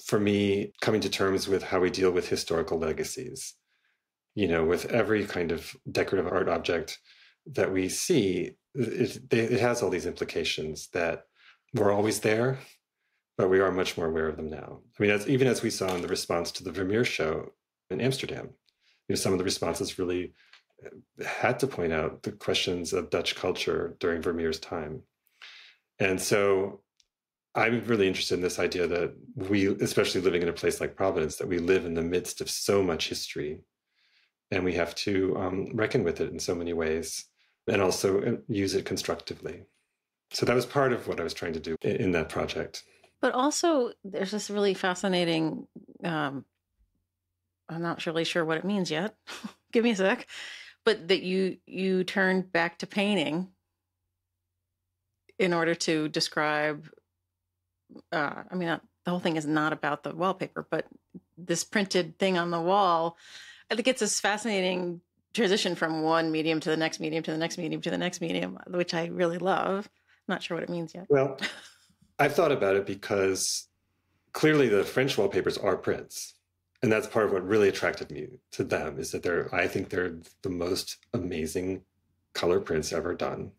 for me coming to terms with how we deal with historical legacies. With every kind of decorative art object that we see, it has all these implications that were always there, but we are much more aware of them now. I mean, even as we saw in the response to the Vermeer show in Amsterdam, some of the responses really had to point out the questions of Dutch culture during Vermeer's time. And so I'm really interested in this idea that we, especially living in a place like Providence, that we live in the midst of so much history, and we have to reckon with it in so many ways and also use it constructively. So that was part of what I was trying to do in that project. But also there's this really fascinating, I'm not really sure what it means yet. Give me a sec. But that you turned back to painting in order to describe, the whole thing is not about the wallpaper, but this printed thing on the wall, I think it's this fascinating transition from one medium to the next medium, to the next medium, to the next medium, which I really love. I'm not sure what it means yet. Well, I've thought about it because clearly the French wallpapers are prints. And that's part of what really attracted me to them, is that I think they're the most amazing color prints ever done.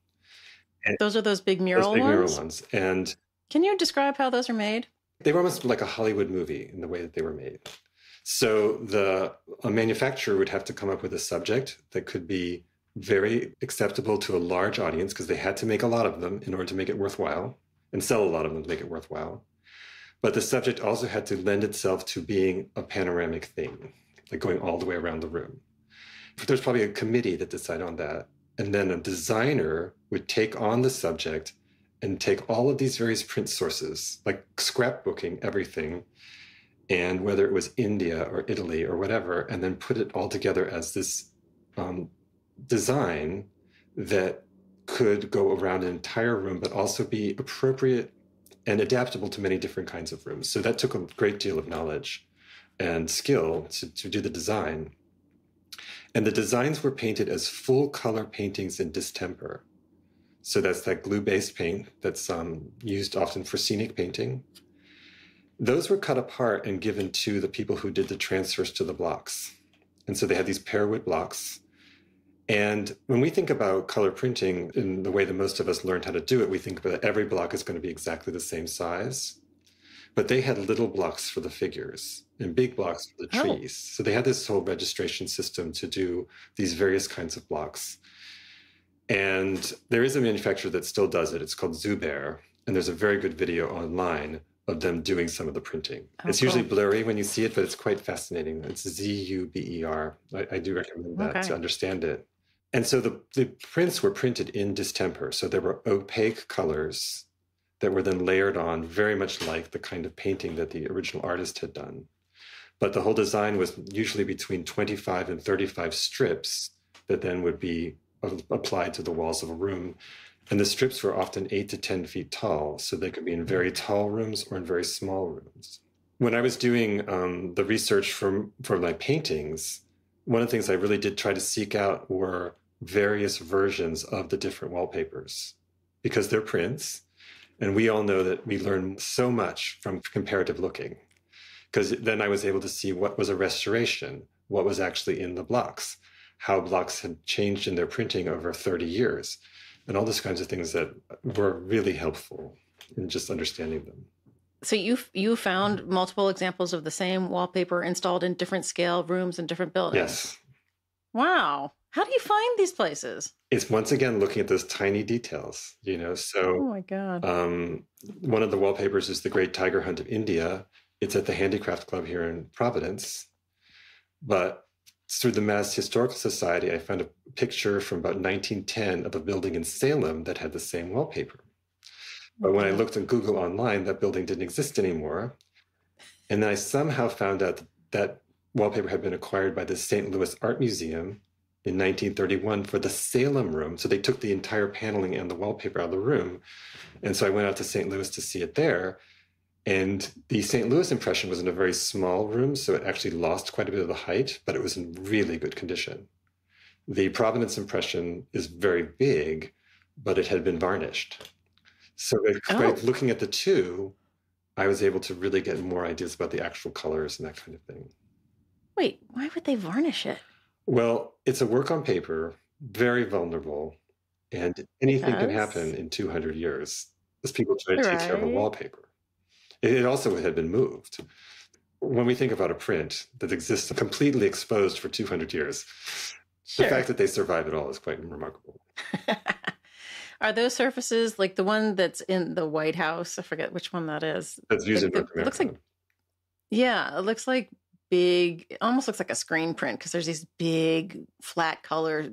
And those are those big mural ones? Mural ones. And can you describe how those are made? They were almost like a Hollywood movie in the way that they were made. So a manufacturer would have to come up with a subject that could be very acceptable to a large audience, because they had to make a lot of them in order to make it worthwhile, and sell a lot of them to make it worthwhile. But the subject also had to lend itself to being a panoramic thing, like going all the way around the room. There's probably a committee that decided on that. And then a designer would take on the subject and take all of these various print sources, like scrapbooking everything, and whether it was India or Italy or whatever, and then put it all together as this design that could go around an entire room, but also be appropriate and adaptable to many different kinds of rooms. So that took a great deal of knowledge and skill to do the design. And the designs were painted as full color paintings in distemper. So that's that glue-based paint that's used often for scenic painting. Those were cut apart and given to the people who did the transfers to the blocks. And so they had these pearwood blocks. And when we think about color printing in the way that most of us learned how to do it, we think about every block is going to be exactly the same size. But they had little blocks for the figures and big blocks for the trees. So they had this whole registration system to do these various kinds of blocks. And there is a manufacturer that still does it. It's called Zuber. And there's a very good video online of them doing some of the printing. It's usually blurry when you see it, but it's quite fascinating. It's Zuber. I do recommend that to understand it. And so the prints were printed in distemper. So there were opaque colors that were then layered on, very much like the kind of painting that the original artist had done. But the whole design was usually between 25 and 35 strips that then would be applied to the walls of a room. And the strips were often 8 to 10 feet tall, so they could be in very tall rooms or in very small rooms. When I was doing the research for my paintings, one of the things I really did try to seek out were various versions of the different wallpapers, because they're prints. And we all know that we learn so much from comparative looking, because then I was able to see what was a restoration, what was actually in the blocks, how blocks had changed in their printing over 30 years, and all those kinds of things that were really helpful in just understanding them. So you found multiple examples of the same wallpaper installed in different scale rooms and different buildings? Yes. Wow. How do you find these places? It's once again looking at those tiny details, So oh my God. One of the wallpapers is the Great Tiger Hunt of India. It's at the Handicraft Club here in Providence. But through the Mass Historical Society, I found a picture from about 1910 of a building in Salem that had the same wallpaper. But when I looked on Google online, that building didn't exist anymore. And then I somehow found out that wallpaper had been acquired by the St. Louis Art Museum in 1931 for the Salem room. So they took the entire paneling and the wallpaper out of the room. And so I went out to St. Louis to see it there. And the St. Louis impression was in a very small room, so it actually lost quite a bit of the height, but it was in really good condition. The Providence impression is very big, but it had been varnished. So by looking at the two, I was able to really get more ideas about the actual colors and that kind of thing. Wait, why would they varnish it? Well, it's a work on paper, very vulnerable, and anything can happen in 200 years as people try to take care of a wallpaper. It also had been moved. When we think about a print that exists completely exposed for 200 years, the fact that they survive it all is quite remarkable. Are those surfaces like the one that's in the White House? I forget which one that is. That's used in North America. It looks like, it looks like big, it almost looks like a screen print because there's these big flat color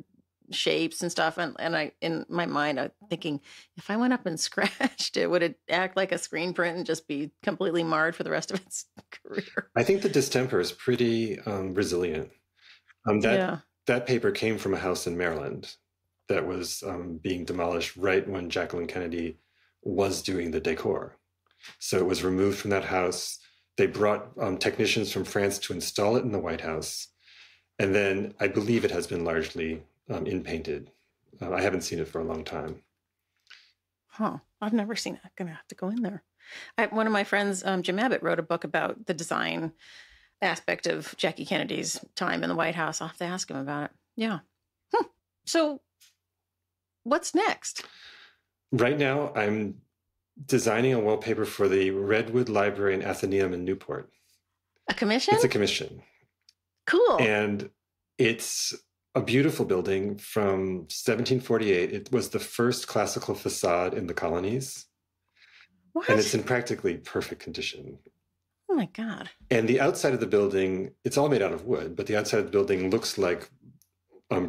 shapes and stuff. And I, in my mind, I'm thinking, if I went up and scratched it, would it act like a screen print and just be completely marred for the rest of its career? I think the distemper is pretty resilient. That paper came from a house in Maryland that was being demolished right when Jacqueline Kennedy was doing the decor. So it was removed from that house. They brought technicians from France to install it in the White House. And then I believe it has been largely in-painted. I haven't seen it for a long time. Huh. I've never seen it. I'm going to have to go in there. One of my friends, Jim Abbott, wrote a book about the design aspect of Jackie Kennedy's time in the White House. I'll have to ask him about it. Yeah. So what's next? Right now, I'm designing a wallpaper for the Redwood Library and Athenaeum in Newport. A commission? It's a commission. Cool. And it's a beautiful building from 1748. It was the first classical facade in the colonies. What? And it's in practically perfect condition. Oh my God. And the outside of the building, it's all made out of wood, but the outside of the building looks like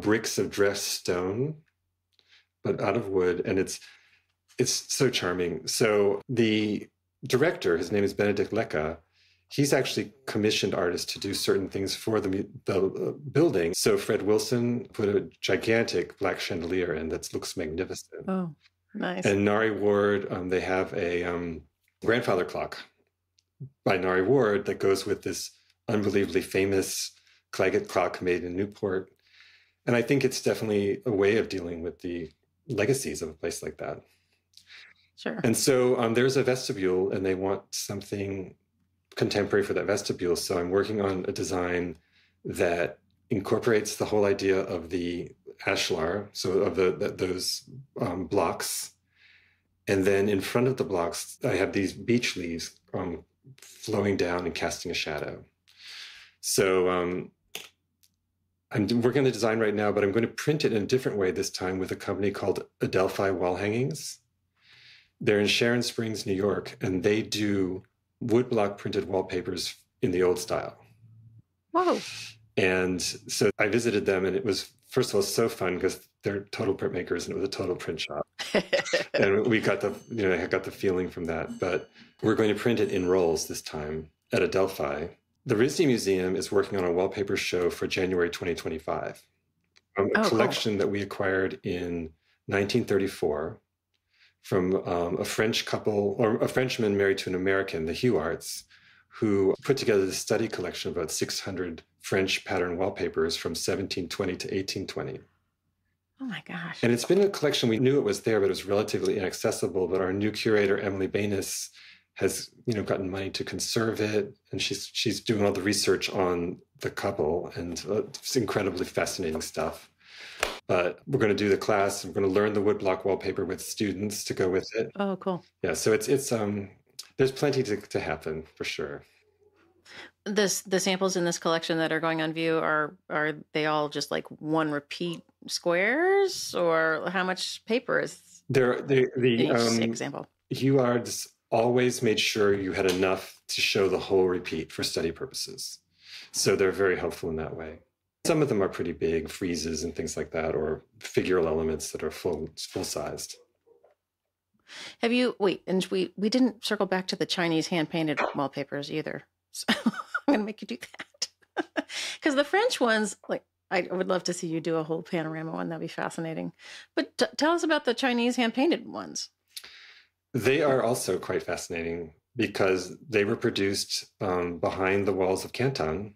bricks of dressed stone, but out of wood. And it's so charming. So the director, his name is Benedict Lecca, he's actually commissioned artists to do certain things for the building. So Fred Wilson put a gigantic black chandelier in that looks magnificent. Oh, nice. And Nari Ward, they have a grandfather clock by Nari Ward that goes with this unbelievably famous Claggett clock made in Newport. And I think it's definitely a way of dealing with the legacies of a place like that. Sure. And so there's a vestibule, and they want something contemporary for that vestibule. So I'm working on a design that incorporates the whole idea of the ashlar, so of those blocks. And then in front of the blocks, I have these beech leaves flowing down and casting a shadow. So I'm working on the design right now, but I'm going to print it in a different way this time with a company called Adelphi Wall Hangings. They're in Sharon Springs, New York, and they do woodblock printed wallpapers in the old style. Whoa. And so I visited them, and it was, first of all, so fun because they're total printmakers, and it was a total print shop. And we got I got the feeling from that. But we're going to print it in rolls this time at Adelphi. The RISD Museum is working on a wallpaper show for January 2025. A collection that we acquired in 1934 from a French couple, or a Frenchman married to an American, the Huarts, who put together this study collection of about 600 French pattern wallpapers from 1720 to 1820. Oh my gosh. And it's been a collection, we knew it was there, but it was relatively inaccessible. But our new curator, Emily Banis, has, gotten money to conserve it. And she's doing all the research on the couple, and it's incredibly fascinating stuff. But we're going to do the class, and we're going to learn the woodblock wallpaper with students to go with it. Oh, cool. Yeah. So it's there's plenty to happen for sure. The samples in this collection that are going on view, are they all just like one repeat squares, or how much paper is each example? You are just always made sure you had enough to show the whole repeat for study purposes. So they're very helpful in that way. Some of them are pretty big, friezes and things like that, or figural elements that are full-sized. And we didn't circle back to the Chinese hand-painted wallpapers either. So I'm going to make you do that. Because the French ones, like, I would love to see you do a whole panorama one. That'd be fascinating. But tell us about the Chinese hand-painted ones. They are also quite fascinating because they were produced behind the walls of Canton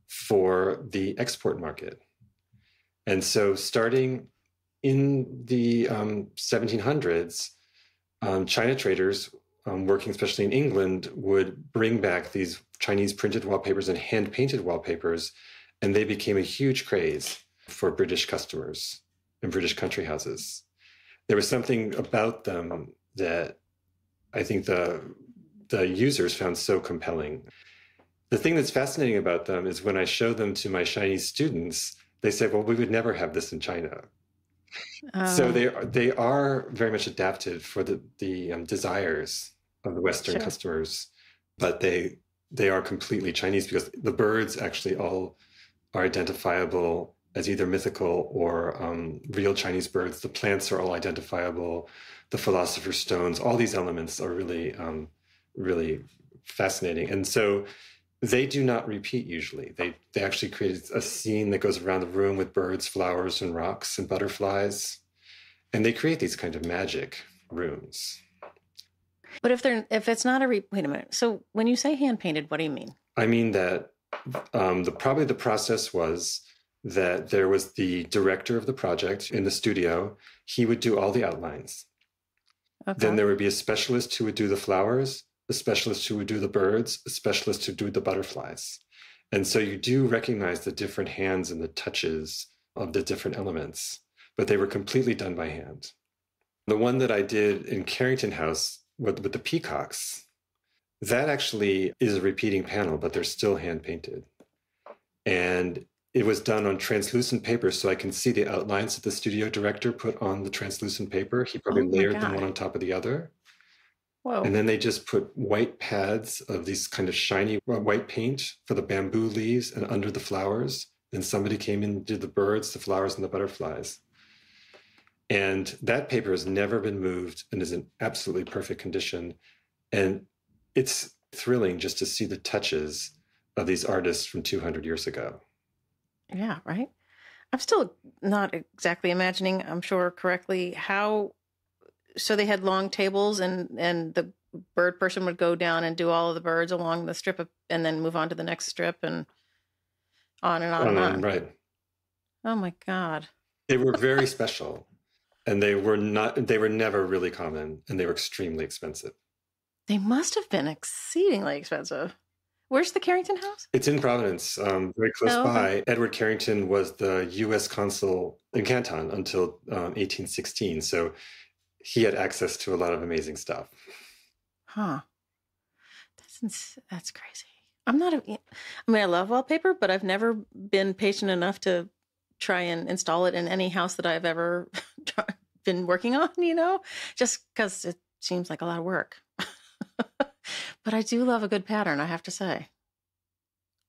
for the export market. And so starting in the 1700s, China traders working especially in England would bring back these Chinese printed wallpapers and hand-painted wallpapers, and they became a huge craze for British customers and British country houses. There was something about them that I think the users found so compelling. The thing that's fascinating about them is when I show them to my Chinese students, they say, well, we would never have this in China. So they are very much adapted for the desires of the Western customers, but they are completely Chinese because the birds actually all are identifiable as either mythical or real Chinese birds. The plants are all identifiable. The philosopher's stones, all these elements are really, really fascinating. And so they do not repeat usually. They actually created a scene that goes around the room with birds, flowers, and rocks and butterflies. And they create these kind of magic rooms. But if it's not wait a minute. So when you say hand painted, what do you mean? I mean that probably the process was that there was the director of the project in the studio. He would do all the outlines. Okay. Then there would be a specialist who would do the flowers, a specialist who would do the birds, a specialist who would do the butterflies. And so you do recognize the different hands and the touches of the different elements, but they were completely done by hand. The one that I did in Carrington House with the peacocks, that actually is a repeating panel, but they're still hand painted. And it was done on translucent paper, so I can see the outlines that the studio director put on the translucent paper. He probably layered them one on top of the other. Whoa. And then they just put white pads of these kind of shiny white paint for the bamboo leaves and under the flowers. And somebody came in and did the birds, the flowers, and the butterflies. And that paper has never been moved and is in absolutely perfect condition. And it's thrilling just to see the touches of these artists from 200 years ago. Yeah, right. I'm still not exactly imagining, I'm sure correctly, how. So they had long tables, and the bird person would go down and do all of the birds along the strip and then move on to the next strip and on and on and on. Right. Oh my God. They were very special, and they were never really common, and they were extremely expensive. They must have been exceedingly expensive. Where's the Carrington House? It's in Providence, very close by. Edward Carrington was the U.S. consul in Canton until 1816. So he had access to a lot of amazing stuff. Huh. That's crazy. I love wallpaper, but I've never been patient enough to try and install it in any house that I've ever been working on, just because it seems like a lot of work. But I do love a good pattern, I have to say.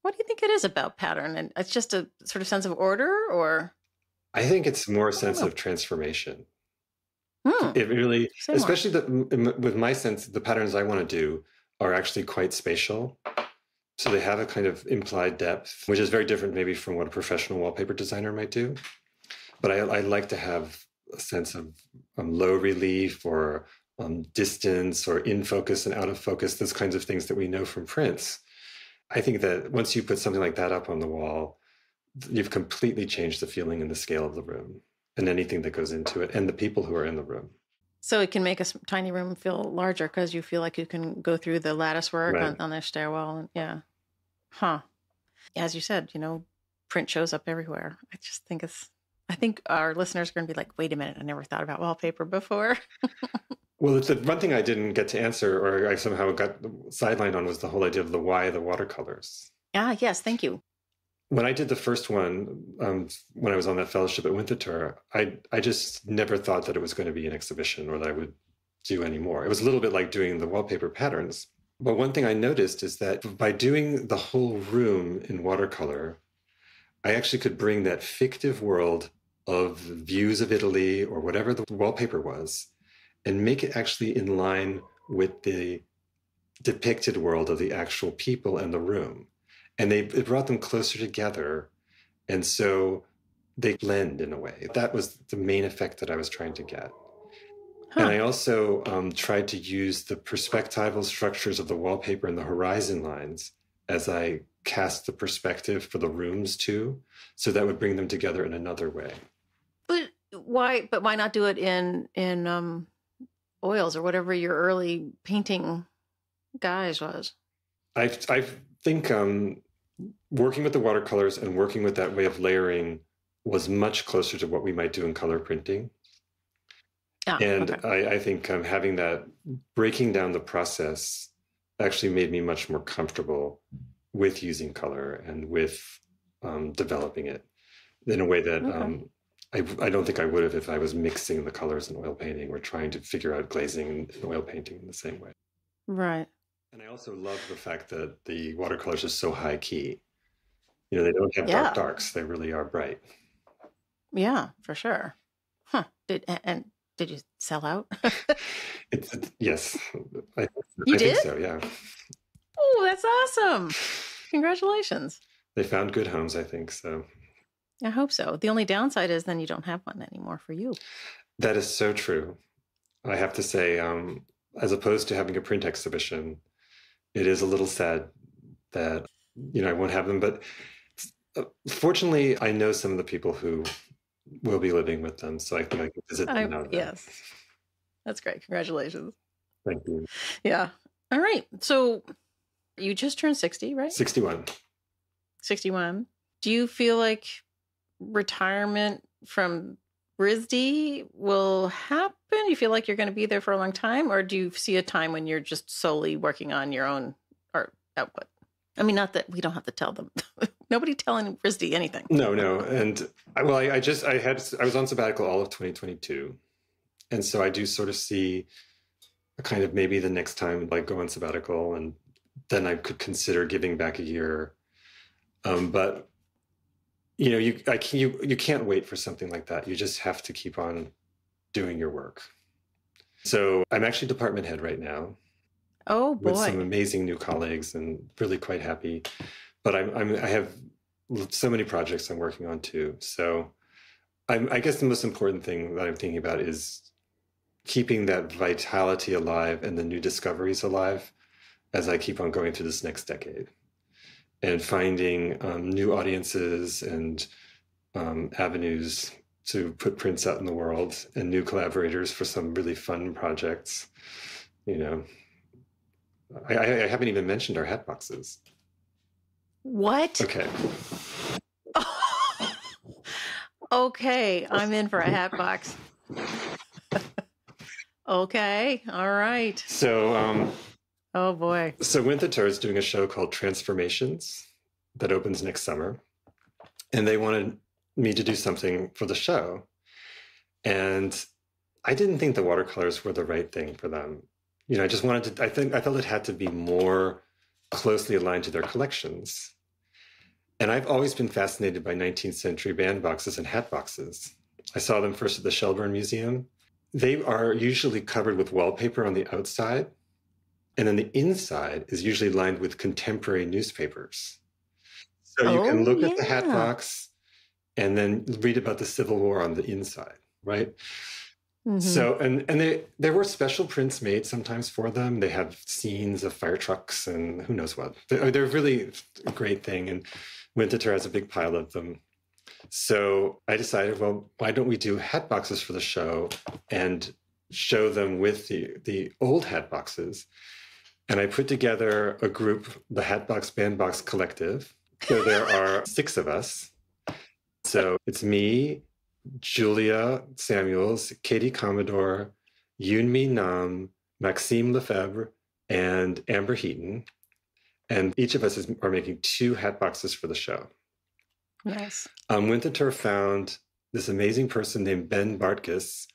What do you think it is about pattern? And it's just a sort of sense of order, or? I think it's more a sense of transformation. It really, especially with my sense, the patterns I want to do are actually quite spatial. So they have a kind of implied depth, which is very different maybe from what a professional wallpaper designer might do. But I like to have a sense of low relief or distance or in focus and out of focus, those kinds of things that we know from prints. I think that once you put something like that up on the wall, you've completely changed the feeling and the scale of the room and anything that goes into it and the people who are in the room. So it can make a tiny room feel larger because you feel like you can go through the lattice work Right. on the stairwell. And yeah. Huh. As you said, print shows up everywhere. I think our listeners are going to be like, wait a minute, I never thought about wallpaper before. Well, it's the one thing I didn't get to answer, or I somehow got sidelined on, was the whole idea of the why the watercolors. Ah, yes, thank you. When I did the first one, when I was on that fellowship at Winterthur, I just never thought that it was going to be an exhibition or that I would do any more. It was a little bit like doing the wallpaper patterns. But one thing I noticed is that by doing the whole room in watercolor, I actually could bring that fictive world of views of Italy or whatever the wallpaper was and make it actually in line with the depicted world of the actual people and the room. And it brought them closer together. And so they blend in a way. That was the main effect that I was trying to get. Huh. And I also tried to use the perspectival structures of the wallpaper and the horizon lines as I cast the perspective for the rooms too. So that would bring them together in another way. But why not do it in oils or whatever your early painting guise was? I think working with the watercolors and working with that way of layering was much closer to what we might do in color printing. I think having that, breaking down the process actually made me much more comfortable with using color and with developing it in a way that I don't think I would have if I was mixing the colors in oil painting or trying to figure out glazing in oil painting in the same way. Right. And I also love the fact that the watercolors are so high key. They don't have dark darks. They really are bright. Yeah, for sure. Huh. Did you sell out? Yes. I did? think so, yeah. Oh, that's awesome. Congratulations. They found good homes, I think, so. I hope so. The only downside is then you don't have one anymore for you. That is so true. I have to say, as opposed to having a print exhibition, it is a little sad that, I won't have them. But fortunately, I know some of the people who will be living with them, so I think I can visit them now. Yes. That's great. Congratulations. Thank you. Yeah. All right. So you just turned 60, right? 61. 61. Do you feel like retirement from RISD will happen? You feel like you're going to be there for a long time? Or do you see a time when you're just solely working on your own art output? I mean, not that we don't have to tell them. Nobody telling RISD anything. No. And I was on sabbatical all of 2022. And so I do sort of see a kind of maybe the next time I go on sabbatical, and then I could consider giving back a year. But you can't wait for something like that. You just have to keep on doing your work. So I'm actually department head right now. Oh boy! With some amazing new colleagues, and really quite happy. But I have so many projects I'm working on too. So I guess the most important thing that I'm thinking about is keeping that vitality alive and the new discoveries alive as I keep on going through this next decade, and finding new audiences and avenues to put prints out in the world, and new collaborators for some really fun projects. I haven't even mentioned our hatboxes. What? Okay. Okay, I'm in for a hatbox. Okay, all right. So, oh boy. So Winterthur is doing a show called Transformations that opens next summer, and they wanted me to do something for the show, and I didn't think the watercolors were the right thing for them. I just wanted to. I felt it had to be more closely aligned to their collections. And I've always been fascinated by 19th century bandboxes and hatboxes. I saw them first at the Shelburne Museum. They are usually covered with wallpaper on the outside, and then the inside is usually lined with contemporary newspapers. So you can look at the hatbox and then read about the Civil War on the inside, right? Mm-hmm. So, and there were special prints made sometimes for them. They have scenes of fire trucks and who knows what. They're really a great thing. And Winterthur has a big pile of them. So I decided, well, why don't we do hat boxes for the show and show them with the old hat boxes. And I put together a group, the Hatbox Bandbox Collective. So there are 6 of us. So it's me, Julia Samuels, Katie Commodore, Yoonmi Nam, Maxime Lefebvre, and Amber Heaton. And each of us are making 2 hat boxes for the show. Nice. Winterthur found this amazing person named Ben Bartkus,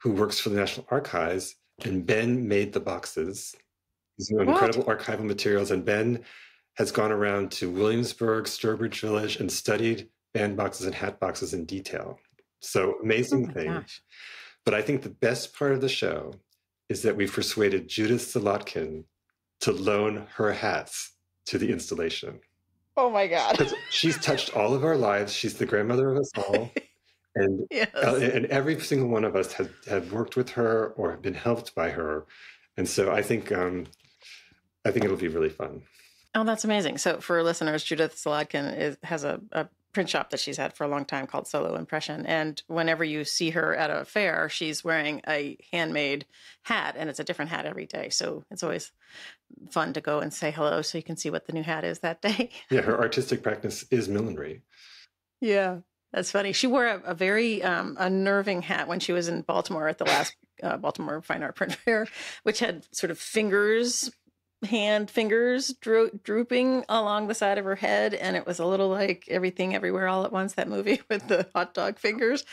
who works for the National Archives, and Ben made the boxes. These are incredible archival materials, and Ben has gone around to Williamsburg, Sturbridge Village, and studied bandboxes and hat boxes in detail. So amazing thing. Gosh. But I think the best part of the show is that we persuaded Judith Solotkin to loan her hats to the installation. Oh my God. She's touched all of our lives. She's the grandmother of us all. And, yes. And every single one of us had worked with her or been helped by her. And so I think it'll be really fun. Oh, that's amazing. So for listeners, Judith Solotkin has a print shop that she's had for a long time called Solo Impression. And whenever you see her at a fair, she's wearing a handmade hat, and it's a different hat every day. So it's always fun to go and say hello so you can see what the new hat is that day. Yeah, her artistic practice is millinery. Yeah, that's funny. She wore a very unnerving hat when she was in Baltimore at the last Baltimore Fine Art Print Fair, which had sort of hand fingers drooping along the side of her head, and it was a little like Everything Everywhere All at Once, that movie with the hot dog fingers.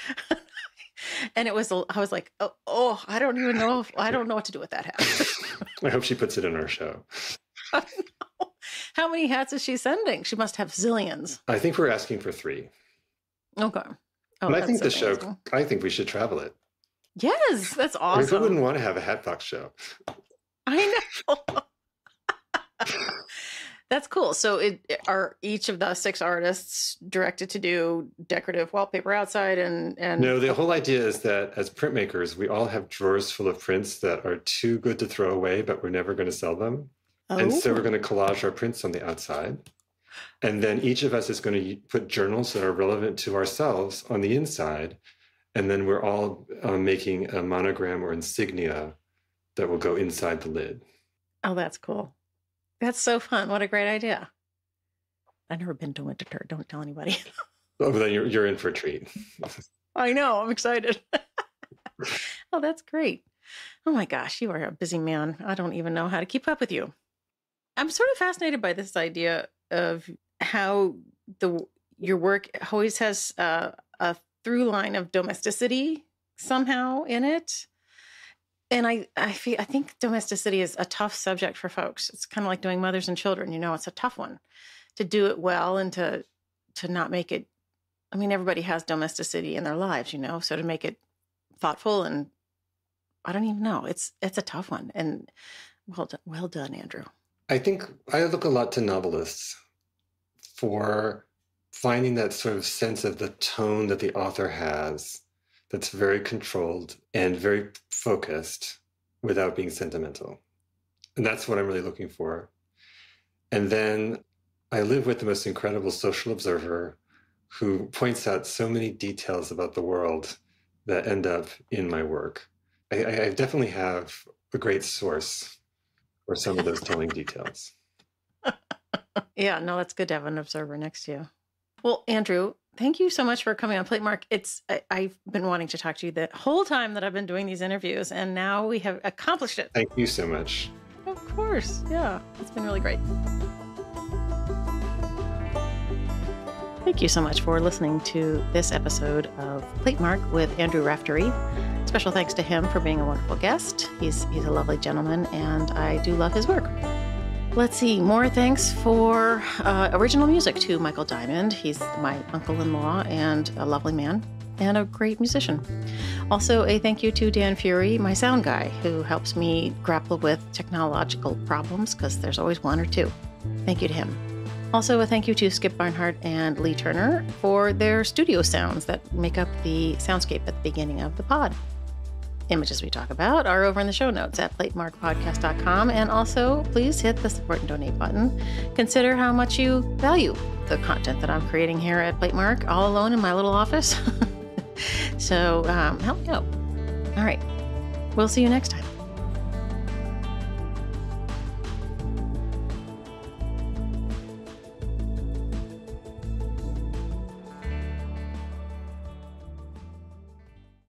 And I was like, oh, I don't know what to do with that hat. I hope she puts it in our show. How many hats is she sending? She must have zillions. I think we're asking for 3. Okay. And I think I think we should travel it. Yes, that's awesome. Who wouldn't want to have a hatbox show? I know. That's cool. So are each of the 6 artists directed to do decorative wallpaper outside and No, the whole idea is that as printmakers, we all have drawers full of prints that are too good to throw away, but we're never going to sell them. Oh. And so we're going to collage our prints on the outside. And then each of us is going to put journals that are relevant to ourselves on the inside. And then we're all making a monogram or insignia that will go inside the lid. Oh, that's cool. That's so fun. What a great idea. I've never been to Winterthur. Don't tell anybody. Oh, but then you're in for a treat. I know. I'm excited. Oh, that's great. Oh my gosh, you are a busy man. I don't even know how to keep up with you. I'm sort of fascinated by this idea of how your work always has a through line of domesticity somehow in it. And I think domesticity is a tough subject for folks. It's kind of like doing mothers and children. It's a tough one to do it well and to not make it. I mean, everybody has domesticity in their lives, so to make it thoughtful and I don't even know. It's a tough one. And well done, Andrew. I think I look a lot to novelists for finding that sort of sense of the tone that the author has that's very controlled and very focused without being sentimental. And that's what I'm really looking for. And then I live with the most incredible social observer who points out so many details about the world that end up in my work. I definitely have a great source for some of those telling details. Yeah, no, that's good to have an observer next to you. Well, Andrew, thank you so much for coming on Platemark. I've been wanting to talk to you the whole time that I've been doing these interviews, and now we have accomplished it. Thank you so much. Of course. Yeah, it's been really great. Thank you so much for listening to this episode of Platemark with Andrew Raftery. Special thanks to him for being a wonderful guest. He's a lovely gentleman, and I do love his work. Let's see, more thanks for original music to Michael Diamond. He's my uncle-in-law and a lovely man and a great musician. Also, a thank you to Dan Fury, my sound guy, who helps me grapple with technological problems because there's always one or two. Thank you to him. Also, a thank you to Skip Barnhart and Lee Turner for their studio sounds that make up the soundscape at the beginning of the pod. Images we talk about are over in the show notes at platemarkpodcast.com. And also, please hit the support and donate button. Consider how much you value the content that I'm creating here at Platemark, all alone in my little office. So help me out. All right. We'll see you next time.